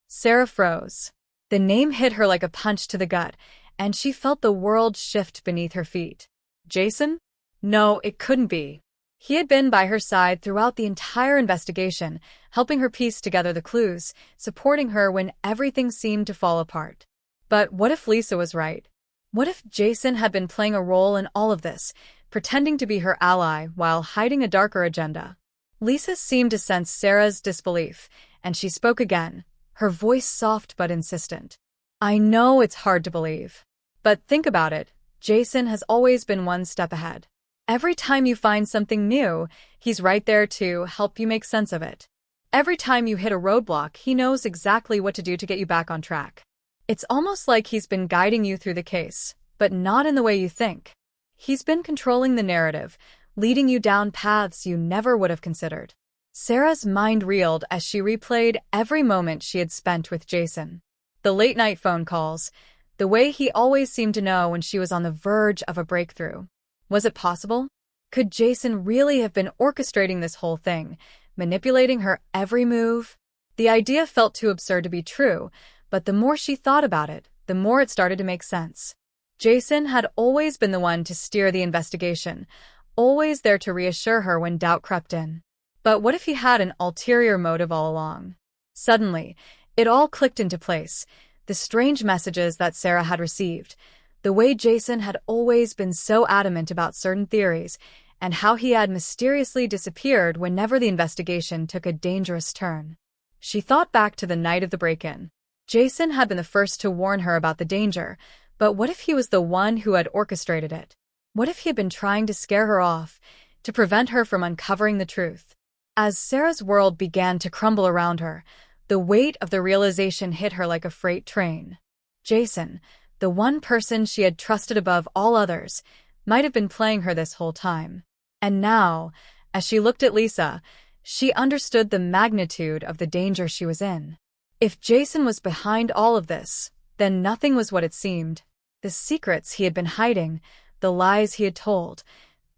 S1: Sarah froze. The name hit her like a punch to the gut, and she felt the world shift beneath her feet. Jason? No, it couldn't be. He had been by her side throughout the entire investigation, helping her piece together the clues, supporting her when everything seemed to fall apart. But what if Lisa was right? What if Jason had been playing a role in all of this, pretending to be her ally while hiding a darker agenda? Lisa seemed to sense Sarah's disbelief, and she spoke again, her voice soft but insistent. "I know it's hard to believe. But think about it, Jason has always been one step ahead. Every time you find something new, he's right there to help you make sense of it. Every time you hit a roadblock, he knows exactly what to do to get you back on track. It's almost like he's been guiding you through the case, but not in the way you think. He's been controlling the narrative, leading you down paths you never would have considered." Sarah's mind reeled as she replayed every moment she had spent with Jason. The late-night phone calls, the way he always seemed to know when she was on the verge of a breakthrough. Was it possible? Could Jason really have been orchestrating this whole thing, manipulating her every move? The idea felt too absurd to be true, but the more she thought about it, the more it started to make sense. Jason had always been the one to steer the investigation, always there to reassure her when doubt crept in. But what if he had an ulterior motive all along? Suddenly, it all clicked into place. The strange messages that Sarah had received, the way Jason had always been so adamant about certain theories, and how he had mysteriously disappeared whenever the investigation took a dangerous turn. She thought back to the night of the break-in. Jason had been the first to warn her about the danger, but what if he was the one who had orchestrated it? What if he had been trying to scare her off, to prevent her from uncovering the truth? As Sarah's world began to crumble around her, the weight of the realization hit her like a freight train. Jason, the one person she had trusted above all others, might have been playing her this whole time. And now, as she looked at Lisa, she understood the magnitude of the danger she was in. If Jason was behind all of this, then nothing was what it seemed. The secrets he had been hiding, the lies he had told,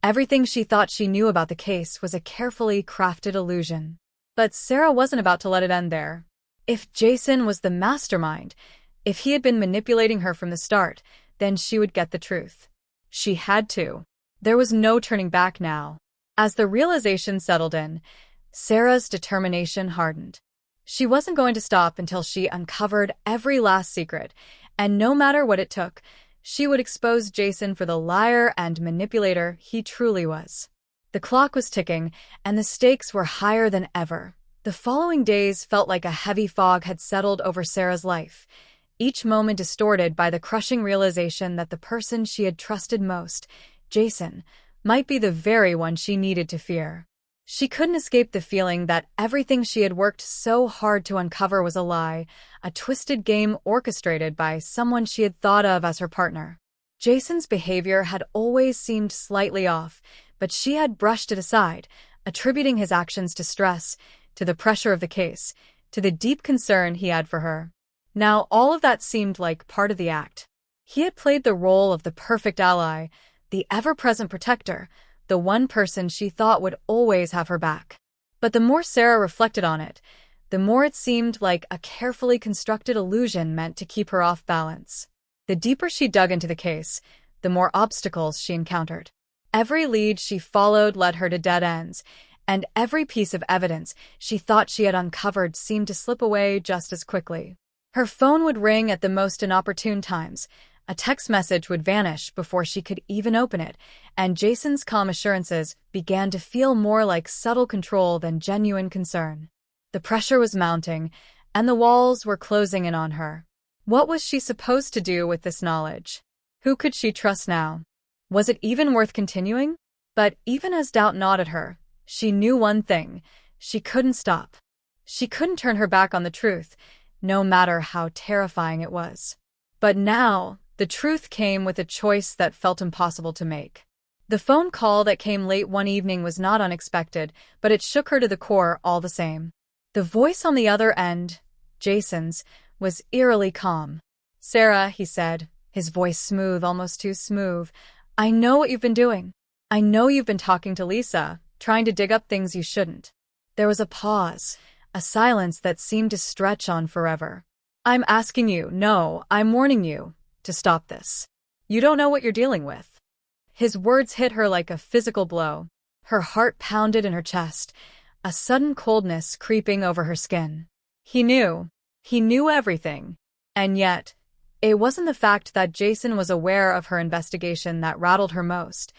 S1: everything she thought she knew about the case was a carefully crafted illusion. But Sarah wasn't about to let it end there. If Jason was the mastermind, if he had been manipulating her from the start, then she would get the truth. She had to. There was no turning back now. As the realization settled in, Sarah's determination hardened. She wasn't going to stop until she uncovered every last secret, and no matter what it took, she would expose Jason for the liar and manipulator he truly was. The clock was ticking, and the stakes were higher than ever. The following days felt like a heavy fog had settled over Sarah's life, each moment distorted by the crushing realization that the person she had trusted most, Jason, might be the very one she needed to fear. She couldn't escape the feeling that everything she had worked so hard to uncover was a lie, a twisted game orchestrated by someone she had thought of as her partner. Jason's behavior had always seemed slightly off, but she had brushed it aside, attributing his actions to stress, to the pressure of the case, to the deep concern he had for her. Now all of that seemed like part of the act. He had played the role of the perfect ally, the ever-present protector, the one person she thought would always have her back. But the more Sarah reflected on it, the more it seemed like a carefully constructed illusion meant to keep her off balance. The deeper she dug into the case, the more obstacles she encountered. Every lead she followed led her to dead ends, and every piece of evidence she thought she had uncovered seemed to slip away just as quickly. Her phone would ring at the most inopportune times, a text message would vanish before she could even open it, and Jason's calm assurances began to feel more like subtle control than genuine concern. The pressure was mounting, and the walls were closing in on her. What was she supposed to do with this knowledge? Who could she trust now? Was it even worth continuing? But even as doubt gnawed at her, she knew one thing: she couldn't stop. She couldn't turn her back on the truth, no matter how terrifying it was. But now, the truth came with a choice that felt impossible to make. The phone call that came late one evening was not unexpected, but it shook her to the core all the same. The voice on the other end, Jason's, was eerily calm. "Sarah," he said, his voice smooth, almost too smooth, "I know what you've been doing. I know you've been talking to Lisa, trying to dig up things you shouldn't." There was a pause, a silence that seemed to stretch on forever. "I'm asking you, no, I'm warning you, to stop this. You don't know what you're dealing with." His words hit her like a physical blow. Her heart pounded in her chest, a sudden coldness creeping over her skin. He knew everything. And yet, it wasn't the fact that Jason was aware of her investigation that rattled her most.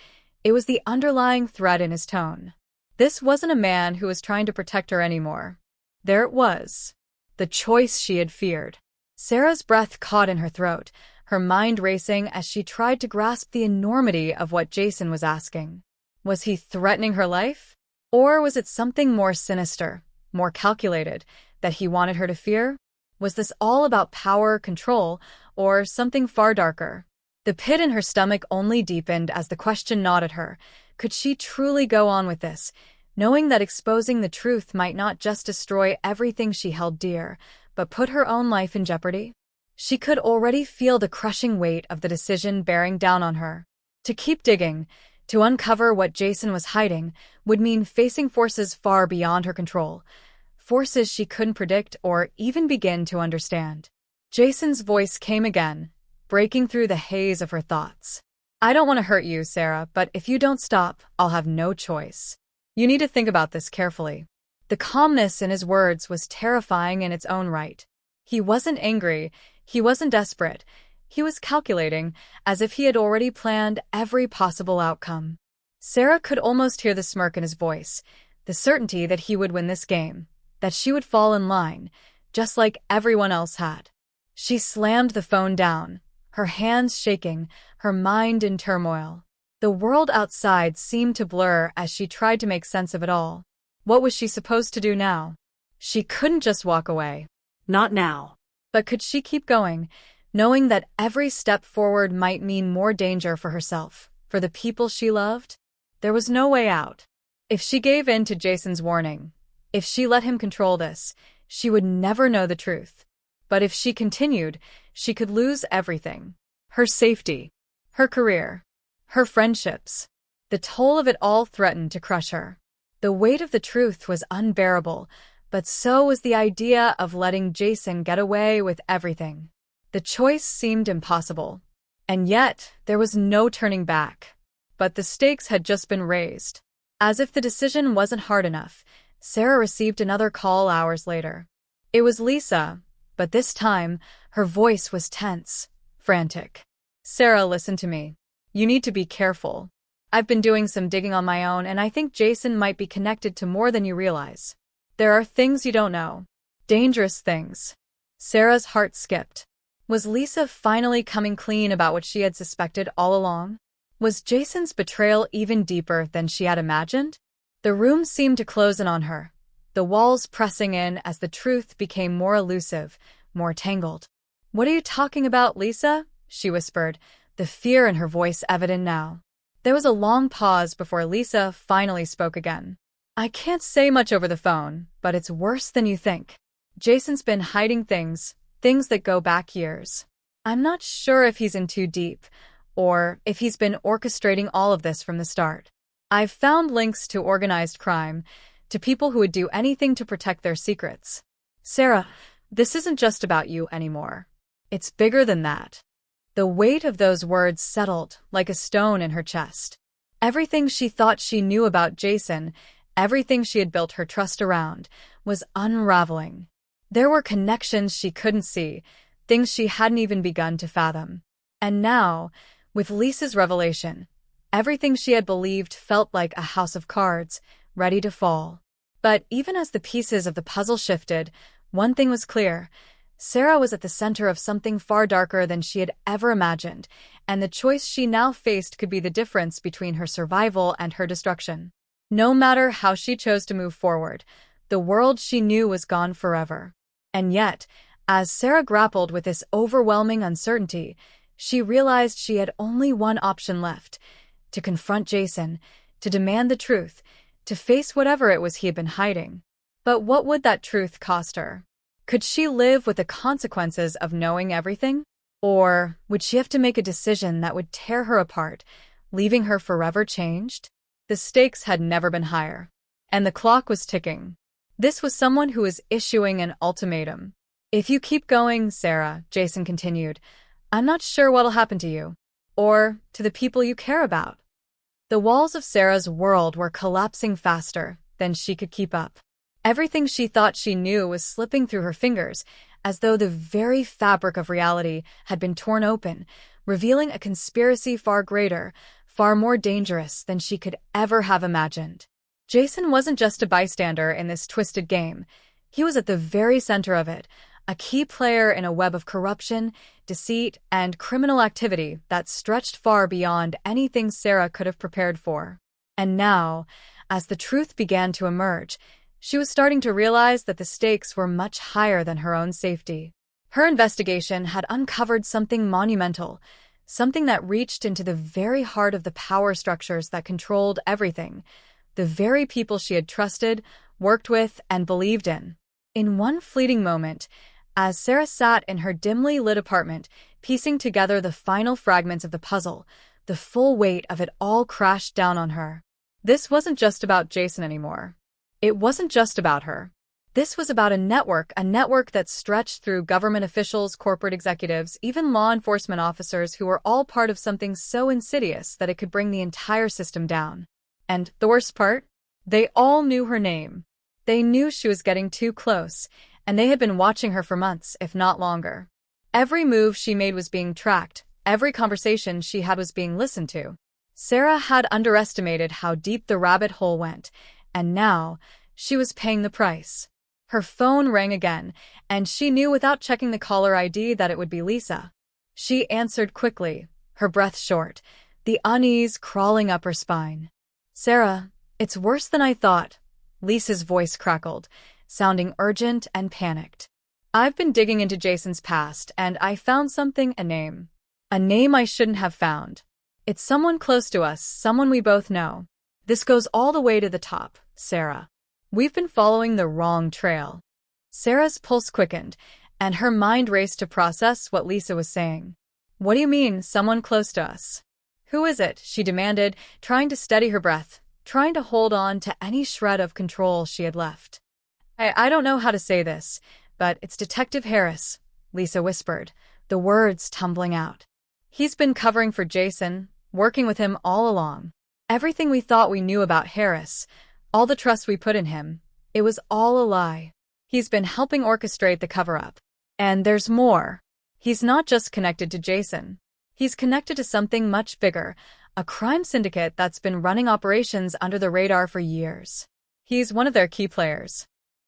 S1: It was the underlying threat in his tone. This wasn't a man who was trying to protect her anymore. There it was. The choice she had feared. Sarah's breath caught in her throat, her mind racing as she tried to grasp the enormity of what Jason was asking. Was he threatening her life? Or was it something more sinister, more calculated, that he wanted her to fear? Was this all about power, control, or something far darker? The pit in her stomach only deepened as the question gnawed at her. Could she truly go on with this, knowing that exposing the truth might not just destroy everything she held dear, but put her own life in jeopardy? She could already feel the crushing weight of the decision bearing down on her. To keep digging, to uncover what Jason was hiding, would mean facing forces far beyond her control, forces she couldn't predict or even begin to understand. Jason's voice came again, breaking through the haze of her thoughts. "I don't want to hurt you, Sarah, but if you don't stop, I'll have no choice. You need to think about this carefully." The calmness in his words was terrifying in its own right. He wasn't angry, he wasn't desperate, he was calculating, as if he had already planned every possible outcome. Sarah could almost hear the smirk in his voice, the certainty that he would win this game, that she would fall in line, just like everyone else had. She slammed the phone down, her hands shaking, her mind in turmoil. The world outside seemed to blur as she tried to make sense of it all. What was she supposed to do now? She couldn't just walk away.
S2: Not now.
S1: But could she keep going, knowing that every step forward might mean more danger for herself, for the people she loved? There was no way out. If she gave in to Jason's warning, if she let him control this, she would never know the truth. But if she continued, she could lose everything. Her safety, her career, her friendships. The toll of it all threatened to crush her. The weight of the truth was unbearable, but so was the idea of letting Jason get away with everything. The choice seemed impossible. And yet, there was no turning back. But the stakes had just been raised. As if the decision wasn't hard enough, Sarah received another call hours later. It was Lisa, but this time, her voice was tense, frantic. "Sarah, listen to me. You need to be careful. I've been doing some digging on my own, and I think Jason might be connected to more than you realize. There are things you don't know. Dangerous things." Sarah's heart skipped. Was Lisa finally coming clean about what she had suspected all along? Was Jason's betrayal even deeper than she had imagined? The room seemed to close in on her, the walls pressing in as the truth became more elusive, more tangled. "What are you talking about, Lisa?" she whispered, the fear in her voice evident now. There was a long pause before Lisa finally spoke again. "I can't say much over the phone, but it's worse than you think. Jason's been hiding things that go back years. I'm not sure if he's in too deep, or if he's been orchestrating all of this from the start. I've found links to organized crime, to people who would do anything to protect their secrets. Sarah, this isn't just about you anymore. It's bigger than that." The weight of those words settled like a stone in her chest. Everything she thought she knew about Jason, everything she had built her trust around, was unraveling. There were connections she couldn't see, things she hadn't even begun to fathom. And now, with Lisa's revelation, everything she had believed felt like a house of cards, ready to fall. But even as the pieces of the puzzle shifted, one thing was clear. Sarah was at the center of something far darker than she had ever imagined, and the choice she now faced could be the difference between her survival and her destruction. No matter how she chose to move forward, the world she knew was gone forever. And yet, as Sarah grappled with this overwhelming uncertainty, she realized she had only one option left: to confront Jason, to demand the truth, to face whatever it was he had been hiding. But what would that truth cost her? Could she live with the consequences of knowing everything? Or would she have to make a decision that would tear her apart, leaving her forever changed? The stakes had never been higher, and the clock was ticking. This was someone who was issuing an ultimatum. If you keep going, Sarah, Jason continued, I'm not sure what'll happen to you, or to the people you care about. The walls of Sarah's world were collapsing faster than she could keep up. Everything she thought she knew was slipping through her fingers, as though the very fabric of reality had been torn open, revealing a conspiracy far greater, far more dangerous than she could ever have imagined. Jason wasn't just a bystander in this twisted game. He was at the very center of it, a key player in a web of corruption, deceit, and criminal activity that stretched far beyond anything Sarah could have prepared for. And now, as the truth began to emerge, she was starting to realize that the stakes were much higher than her own safety. Her investigation had uncovered something monumental, something that reached into the very heart of the power structures that controlled everything, the very people she had trusted, worked with, and believed in. In one fleeting moment, as Sarah sat in her dimly lit apartment, piecing together the final fragments of the puzzle, the full weight of it all crashed down on her. This wasn't just about Jason anymore. It wasn't just about her. This was about a network that stretched through government officials, corporate executives, even law enforcement officers who were all part of something so insidious that it could bring the entire system down. And the worst part? They all knew her name. They knew she was getting too close, and they had been watching her for months, if not longer. Every move she made was being tracked, every conversation she had was being listened to. Sarah had underestimated how deep the rabbit hole went, and now she was paying the price. Her phone rang again, and she knew without checking the caller ID that it would be Lisa. She answered quickly, her breath short, the unease crawling up her spine. Sarah, it's worse than I thought. Lisa's voice crackled, sounding urgent and panicked. I've been digging into Jason's past, and I found something, a name. A name I shouldn't have found. It's someone close to us, someone we both know. This goes all the way to the top, Sarah. We've been following the wrong trail. Sarah's pulse quickened, and her mind raced to process what Lisa was saying. What do you mean, someone close to us? Who is it? She demanded, trying to steady her breath, trying to hold on to any shred of control she had left. I don't know how to say this, but it's Detective Harris, Lisa whispered, the words tumbling out. He's been covering for Jason, working with him all along. Everything we thought we knew about Harris, all the trust we put in him, it was all a lie. He's been helping orchestrate the cover-up. And there's more. He's not just connected to Jason. He's connected to something much bigger, a crime syndicate that's been running operations under the radar for years. He's one of their key players.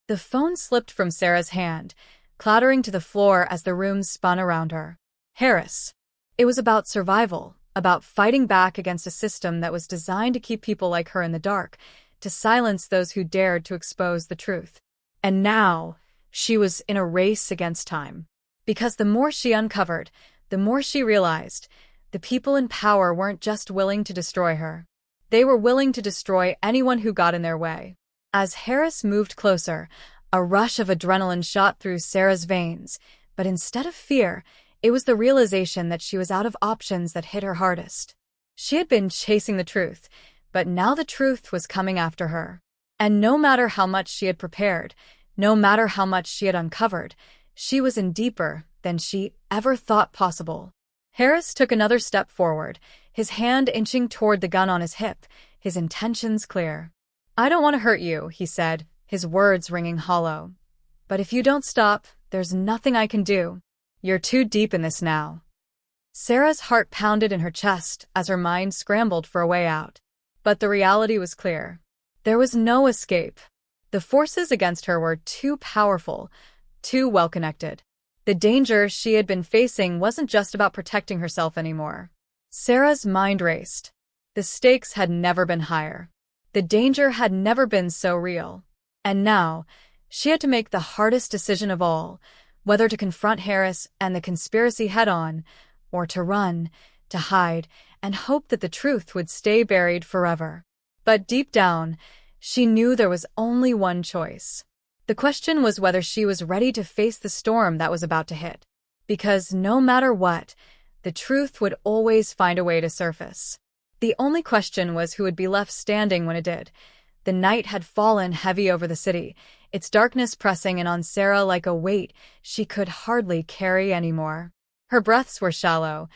S1: The phone slipped from Sarah's hand, clattering to the floor as the room spun around her. Harris. It was about survival, about fighting back against a system that was designed to keep people like her in the dark, to silence those who dared to expose the truth. And now, she was in a race against time. Because the more she uncovered, the more she realized, the people in power weren't just willing to destroy her. They were willing to destroy anyone who got in their way. As Harris moved closer, a rush of adrenaline shot through Sarah's veins, but instead of fear, it was the realization that she was out of options that hit her hardest. She had been chasing the truth, but now the truth was coming after her. And no matter how much she had prepared, no matter how much she had uncovered, she was in deeper than she ever thought possible. Harris took another step forward, his hand inching toward the gun on his hip, his intentions clear. I don't want to hurt you, he said, his words ringing hollow. But if you don't stop, there's nothing I can do. You're too deep in this now. Sarah's heart pounded in her chest as her mind scrambled for a way out. But the reality was clear. There was no escape. The forces against her were too powerful, too well-connected. The danger she had been facing wasn't just about protecting herself anymore. Sarah's mind raced. The stakes had never been higher. The danger had never been so real. And now, she had to make the hardest decision of all, whether to confront Harris and the conspiracy head-on, or to run, to hide, and hoped that the truth would stay buried forever. But deep down, she knew there was only one choice. The question was whether she was ready to face the storm that was about to hit. Because no matter what, the truth would always find a way to surface. The only question was who would be left standing when it did. The night had fallen heavy over the city, its darkness pressing in on Sarah like a weight she could hardly carry anymore. Her breaths were shallow.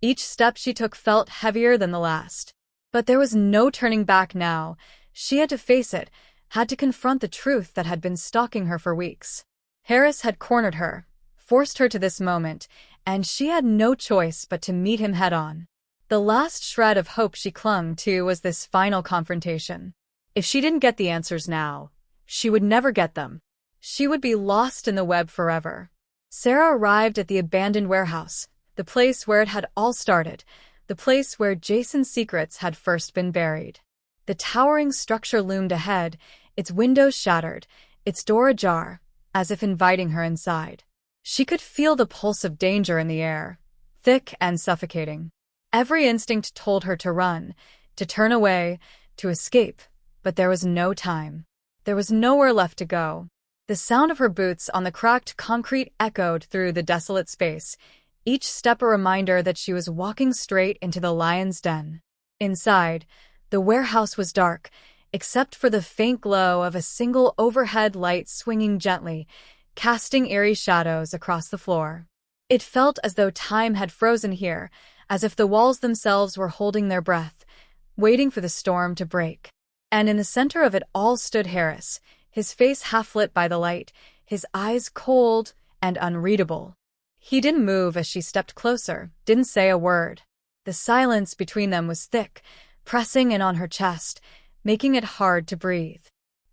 S1: Each step she took felt heavier than the last. But there was no turning back now. She had to face it, had to confront the truth that had been stalking her for weeks. Harris had cornered her, forced her to this moment, and she had no choice but to meet him head-on. The last shred of hope she clung to was this final confrontation. If she didn't get the answers now, she would never get them. She would be lost in the web forever. Sarah arrived at the abandoned warehouse, the place where it had all started, the place where Jason's secrets had first been buried. The towering structure loomed ahead, its windows shattered, its door ajar, as if inviting her inside. She could feel the pulse of danger in the air, thick and suffocating. Every instinct told her to run, to turn away, to escape, but there was no time. There was nowhere left to go. The sound of her boots on the cracked concrete echoed through the desolate space, each step a reminder that she was walking straight into the lion's den. Inside, the warehouse was dark, except for the faint glow of a single overhead light swinging gently, casting eerie shadows across the floor. It felt as though time had frozen here, as if the walls themselves were holding their breath, waiting for the storm to break. And in the center of it all stood Harris, his face half-lit by the light, his eyes cold and unreadable. He didn't move as she stepped closer, didn't say a word. The silence between them was thick, pressing in on her chest, making it hard to breathe.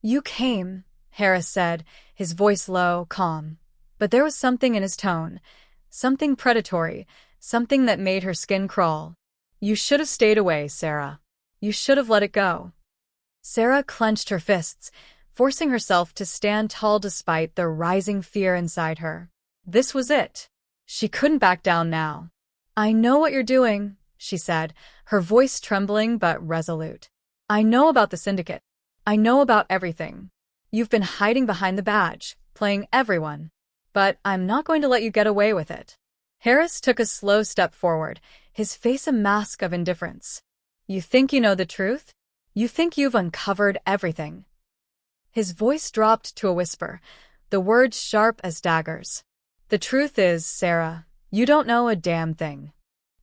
S1: "You came," Harris said, his voice low, calm. But there was something in his tone, something predatory, something that made her skin crawl. "You should have stayed away, Sarah. You should have let it go." Sarah clenched her fists, forcing herself to stand tall despite the rising fear inside her. This was it. She couldn't back down now. "I know what you're doing," she said, her voice trembling but resolute. "I know about the syndicate. I know about everything. You've been hiding behind the badge, playing everyone. But I'm not going to let you get away with it." Harris took a slow step forward, his face a mask of indifference. "You think you know the truth? You think you've uncovered everything?" His voice dropped to a whisper, the words sharp as daggers. "The truth is, Sarah, you don't know a damn thing."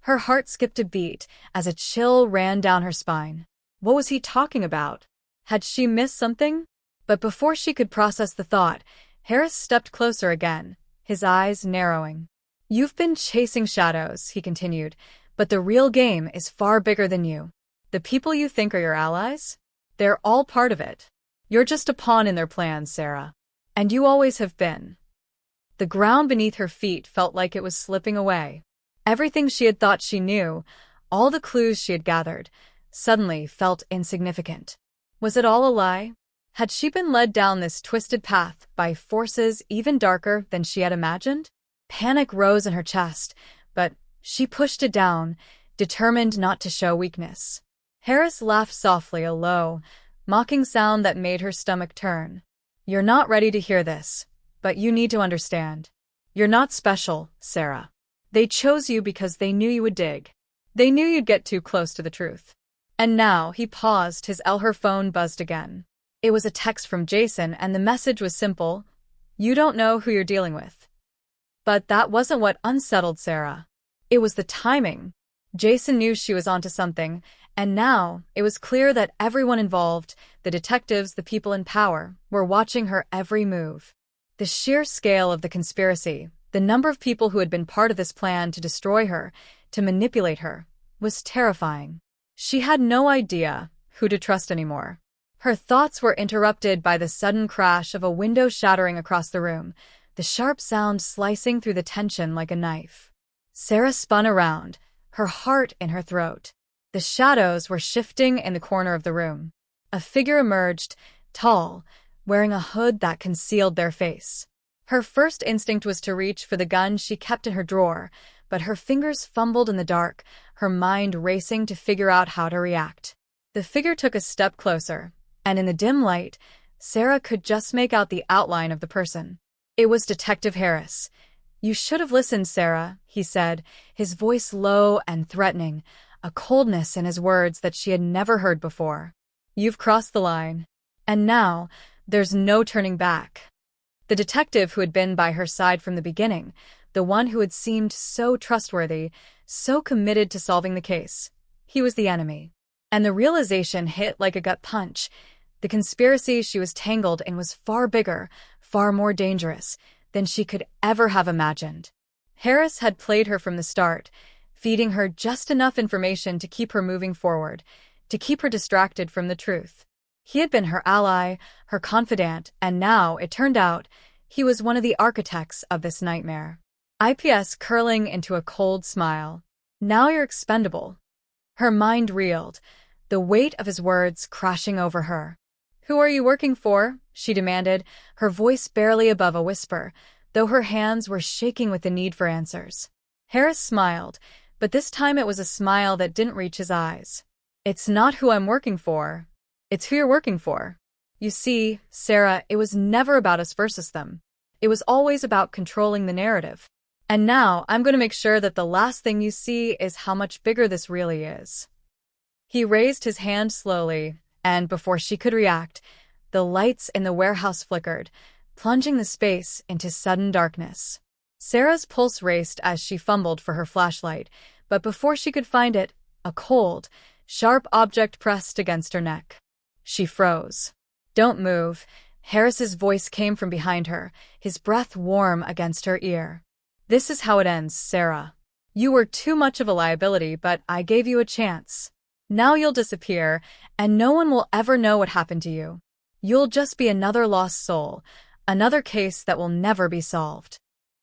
S1: Her heart skipped a beat as a chill ran down her spine. What was he talking about? Had she missed something? But before she could process the thought, Harris stepped closer again, his eyes narrowing. "You've been chasing shadows," he continued, "but the real game is far bigger than you. The people you think are your allies? They're all part of it. You're just a pawn in their plans, Sarah. And you always have been." The ground beneath her feet felt like it was slipping away. Everything she had thought she knew, all the clues she had gathered, suddenly felt insignificant. Was it all a lie? Had she been led down this twisted path by forces even darker than she had imagined? Panic rose in her chest, but she pushed it down, determined not to show weakness. Harris laughed softly, a low, mocking sound that made her stomach turn. "You're not ready to hear this, but you need to understand. You're not special, Sarah. They chose you because they knew you would dig. They knew you'd get too close to the truth." And now he paused, her phone buzzed again. It was a text from Jason, and the message was simple: "You don't know who you're dealing with." But that wasn't what unsettled Sarah. It was the timing. Jason knew she was onto something, and now it was clear that everyone involved, the detectives, the people in power, were watching her every move. The sheer scale of the conspiracy, the number of people who had been part of this plan to destroy her, to manipulate her, was terrifying. She had no idea who to trust anymore. Her thoughts were interrupted by the sudden crash of a window shattering across the room, the sharp sound slicing through the tension like a knife. Sarah spun around, her heart in her throat. The shadows were shifting in the corner of the room. A figure emerged, tall, wearing a hood that concealed their face. Her first instinct was to reach for the gun she kept in her drawer, but her fingers fumbled in the dark, her mind racing to figure out how to react. The figure took a step closer, and in the dim light, Sarah could just make out the outline of the person. It was Detective Harris. "You should have listened, Sarah," he said, his voice low and threatening, a coldness in his words that she had never heard before. "You've crossed the line. And now, there's no turning back." The detective who had been by her side from the beginning, the one who had seemed so trustworthy, so committed to solving the case, he was the enemy. And the realization hit like a gut punch. The conspiracy she was tangled in was far bigger, far more dangerous than she could ever have imagined. Harris had played her from the start, feeding her just enough information to keep her moving forward, to keep her distracted from the truth. He had been her ally, her confidant, and now, it turned out, he was one of the architects of this nightmare. IPS curling into a cold smile. "Now you're expendable." Her mind reeled, the weight of his words crashing over her. "Who are you working for?" she demanded, her voice barely above a whisper, though her hands were shaking with the need for answers. Harris smiled, but this time it was a smile that didn't reach his eyes. "It's not who I'm working for. It's who you're working for. You see, Sarah, it was never about us versus them. It was always about controlling the narrative. And now I'm going to make sure that the last thing you see is how much bigger this really is." He raised his hand slowly, and before she could react, the lights in the warehouse flickered, plunging the space into sudden darkness. Sarah's pulse raced as she fumbled for her flashlight, but before she could find it, a cold, sharp object pressed against her neck. She froze. "Don't move." Harris's voice came from behind her, his breath warm against her ear. "This is how it ends, Sarah. You were too much of a liability, but I gave you a chance. Now you'll disappear, and no one will ever know what happened to you. You'll just be another lost soul, another case that will never be solved."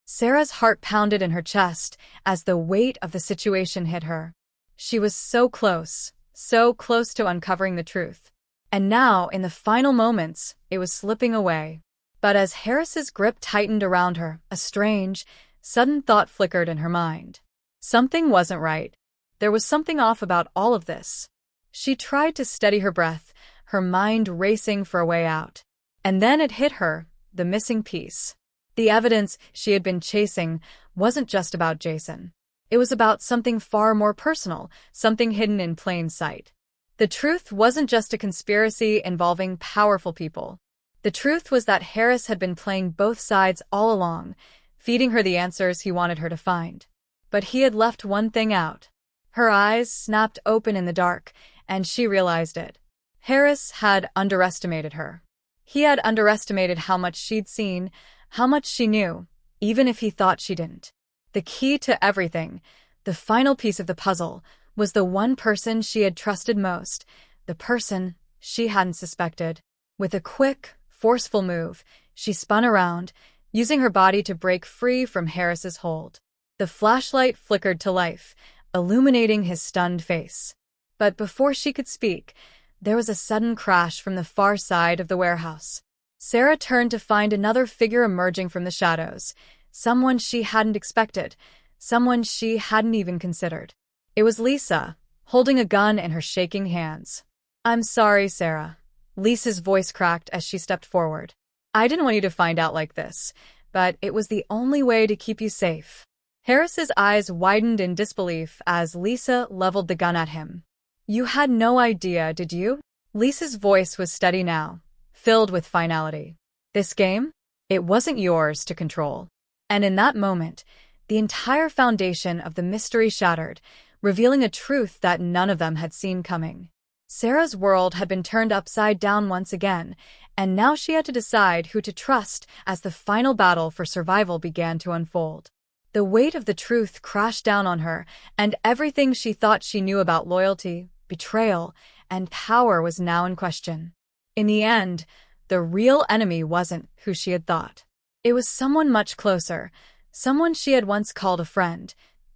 S1: Sarah's heart pounded in her chest as the weight of the situation hit her. She was so close to uncovering the truth. And now, in the final moments, it was slipping away. But as Harris's grip tightened around her, a strange, sudden thought flickered in her mind. Something wasn't right. There was something off about all of this. She tried to steady her breath, her mind racing for a way out. And then it hit her, the missing piece. The evidence she had been chasing wasn't just about Jason. It was about something far more personal, something hidden in plain sight. The truth wasn't just a conspiracy involving powerful people. The truth was that Harris had been playing both sides all along, feeding her the answers he wanted her to find. But he had left one thing out. Her eyes snapped open in the dark, and she realized it. Harris had underestimated her. He had underestimated how much she'd seen, how much she knew, even if he thought she didn't. The key to everything, the final piece of the puzzle, was the one person she had trusted most, the person she hadn't suspected. With a quick, forceful move, she spun around, using her body to break free from Harris's hold. The flashlight flickered to life, illuminating his stunned face. But before she could speak, there was a sudden crash from the far side of the warehouse. Sarah turned to find another figure emerging from the shadows, someone she hadn't expected, someone she hadn't even considered. It was Lisa, holding a gun in her shaking hands. "I'm sorry, Sarah." Lisa's voice cracked as she stepped forward. "I didn't want you to find out like this, but it was the only way to keep you safe." Harris's eyes widened in disbelief as Lisa leveled the gun at him. "You had no idea, did you?" Lisa's voice was steady now, filled with finality. "This game? It wasn't yours to control." And in that moment, the entire foundation of the mystery shattered, revealing a truth that none of them had seen coming. Sarah's world had been turned upside down once again, and now she had to decide who to trust as the final battle for survival began to unfold. The weight of the truth crashed down on her, and everything she thought she knew about loyalty, betrayal, and power was now in question. In the end, the real enemy wasn't who she had thought. It was someone much closer, someone she had once called a friend.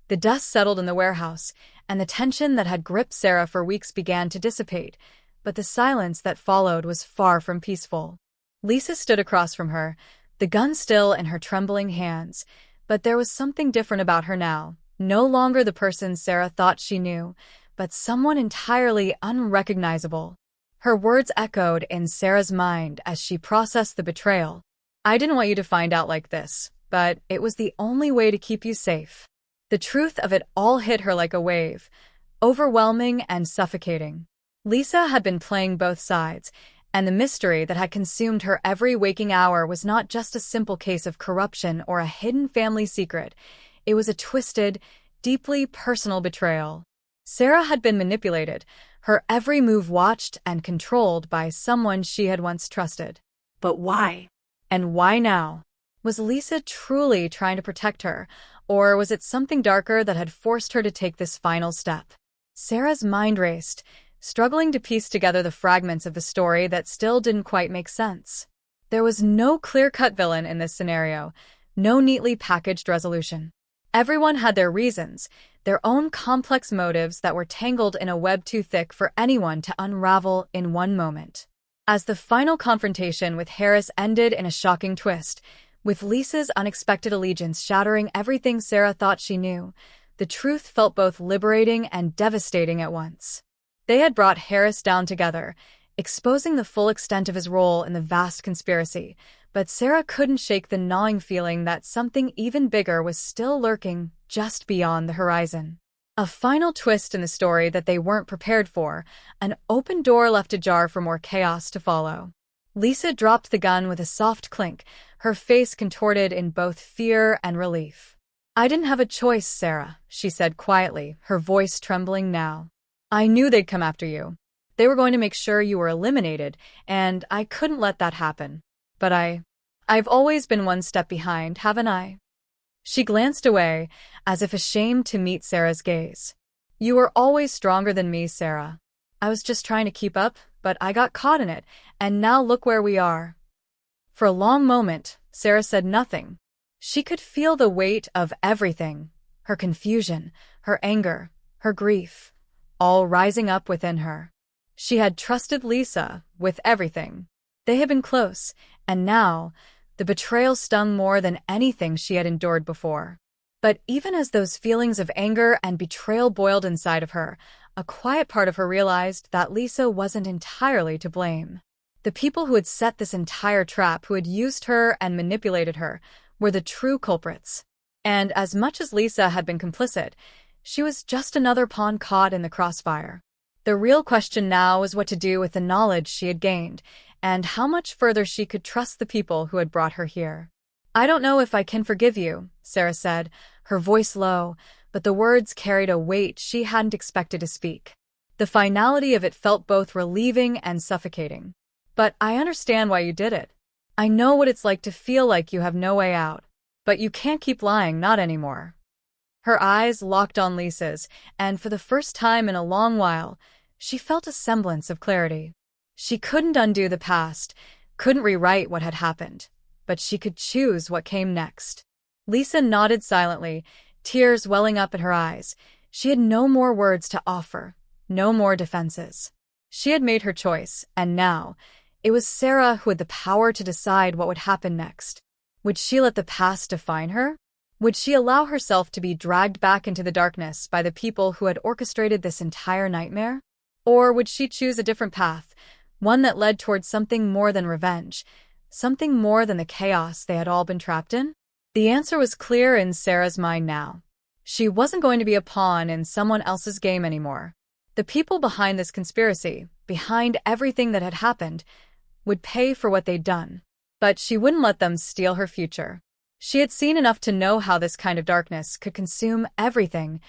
S1: The dust settled in the warehouse, and the tension that had gripped Sarah for weeks began to dissipate, but the silence that followed was far from peaceful. Lisa stood across from her, the gun still in her trembling hands, but there was something different about her now, No longer the person Sarah thought she knew, but someone entirely unrecognizable. Her words echoed in Sarah's mind as she processed the betrayal. I didn't want you to find out like this, but it was the only way to keep you safe. The truth of it all hit her like a wave, overwhelming and suffocating. Lisa had been playing both sides, and the mystery that had consumed her every waking hour was not just a simple case of corruption or a hidden family secret. It was a twisted, deeply personal betrayal. Sarah had been manipulated, her every move watched and controlled by someone she had once trusted.
S2: But why?
S1: And why now? Was Lisa truly trying to protect her, or was it something darker that had forced her to take this final step? Sarah's mind raced, struggling to piece together the fragments of the story that still didn't quite make sense. There was no clear-cut villain in this scenario, no neatly packaged resolution. Everyone had their reasons, their own complex motives that were tangled in a web too thick for anyone to unravel in one moment. As the final confrontation with Harris ended in a shocking twist, with Lisa's unexpected allegiance shattering everything Sarah thought she knew, the truth felt both liberating and devastating at once. They had brought Harris down together, exposing the full extent of his role in the vast conspiracy, but Sarah couldn't shake the gnawing feeling that something even bigger was still lurking just beyond the horizon. A final twist in the story that they weren't prepared for, an open door left ajar for more chaos to follow. Lisa dropped the gun with a soft clink, her face contorted in both fear and relief. I didn't have a choice, Sarah, she said quietly, her voice trembling now. I knew they'd come after you. They were going to make sure you were eliminated, and I couldn't let that happen. But I've always been one step behind, haven't I? She glanced away, as if ashamed to meet Sarah's gaze. You were always stronger than me, Sarah. I was just trying to keep up, but I got caught in it, and now look where we are. For a long moment, Sarah said nothing. She could feel the weight of everything, her confusion, her anger, her grief, all rising up within her. She had trusted Lisa with everything. They had been close, and now, the betrayal stung more than anything she had endured before. But even as those feelings of anger and betrayal boiled inside of her, a quiet part of her realized that Lisa wasn't entirely to blame. The people who had set this entire trap, who had used her and manipulated her, were the true culprits. And as much as Lisa had been complicit, she was just another pawn caught in the crossfire. The real question now was what to do with the knowledge she had gained, and how much further she could trust the people who had brought her here. I don't know if I can forgive you, Sarah said, her voice low, but the words carried a weight she hadn't expected to speak. The finality of it felt both relieving and suffocating. But I understand why you did it. I know what it's like to feel like you have no way out. But you can't keep lying, not anymore. Her eyes locked on Lisa's, and for the first time in a long while, she felt a semblance of clarity. She couldn't undo the past, couldn't rewrite what had happened, but she could choose what came next. Lisa nodded silently, tears welling up in her eyes. She had no more words to offer, no more defenses. She had made her choice, and now, it was Sarah who had the power to decide what would happen next. Would she let the past define her? Would she allow herself to be dragged back into the darkness by the people who had orchestrated this entire nightmare? Or would she choose a different path, one that led towards something more than revenge, something more than the chaos they had all been trapped in? The answer was clear in Sarah's mind now. She wasn't going to be a pawn in someone else's game anymore. The people behind this conspiracy, behind everything that had happened, would pay for what they'd done. But she wouldn't let them steal her future. She had seen enough to know how this kind of darkness could consume everything,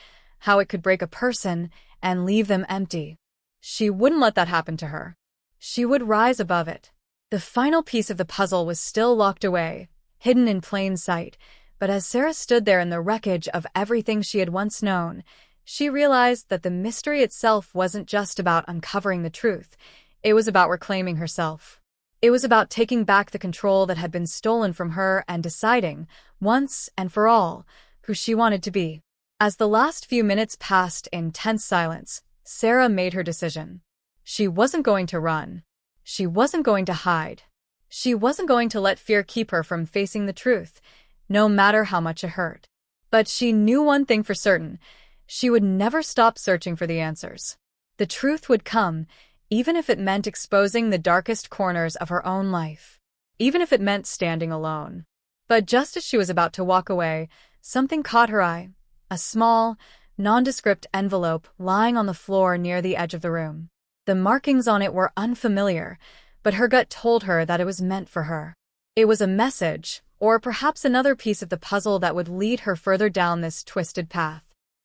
S1: how it could break a person and leave them empty. She wouldn't let that happen to her. She would rise above it. The final piece of the puzzle was still locked away, hidden in plain sight, but as Sarah stood there in the wreckage of everything she had once known, she realized that the mystery itself wasn't just about uncovering the truth. It was about reclaiming herself. It was about taking back the control that had been stolen from her and deciding, once and for all, who she wanted to be. As the last few minutes passed in tense silence, Sarah made her decision. She wasn't going to run. She wasn't going to hide. She wasn't going to let fear keep her from facing the truth, no matter how much it hurt. But she knew one thing for certain. She would never stop searching for the answers. The truth would come, even if it meant exposing the darkest corners of her own life. Even if it meant standing alone. But just as she was about to walk away, something caught her eye. A small, nondescript envelope lying on the floor near the edge of the room. The markings on it were unfamiliar, but her gut told her that it was meant for her. It was a message, or perhaps another piece of the puzzle that would lead her further down this twisted path.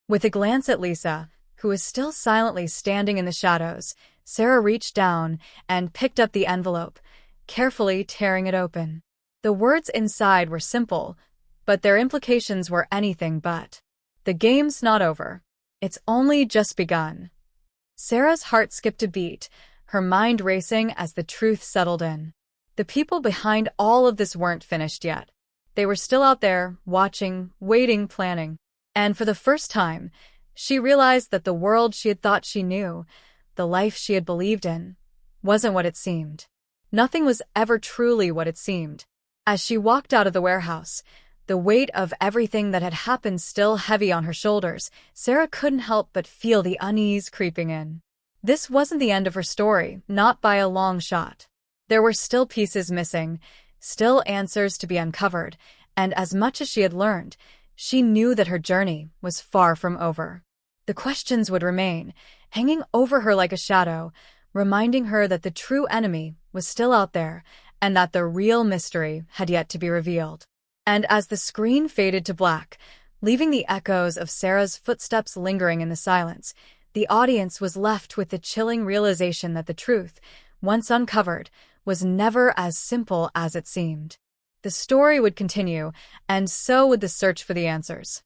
S1: With a glance at Lisa, who was still silently standing in the shadows, Sarah reached down and picked up the envelope, carefully tearing it open. The words inside were simple, but their implications were anything but. The game's not over. It's only just begun. Sarah's heart skipped a beat, her mind racing as the truth settled in. The people behind all of this weren't finished yet. They were still out there, watching, waiting, planning. And for the first time, she realized that the world she had thought she knew, the life she had believed in, wasn't what it seemed. Nothing was ever truly what it seemed. As she walked out of the warehouse, the weight of everything that had happened still heavy on her shoulders, Sarah couldn't help but feel the unease creeping in. This wasn't the end of her story, not by a long shot. There were still pieces missing, still answers to be uncovered, and as much as she had learned, she knew that her journey was far from over. The questions would remain, hanging over her like a shadow, reminding her that the true enemy was still out there, and that the real mystery had yet to be revealed. And as the screen faded to black, leaving the echoes of Sarah's footsteps lingering in the silence, the audience was left with the chilling realization that the truth, once uncovered, was never as simple as it seemed. The story would continue, and so would the search for the answers.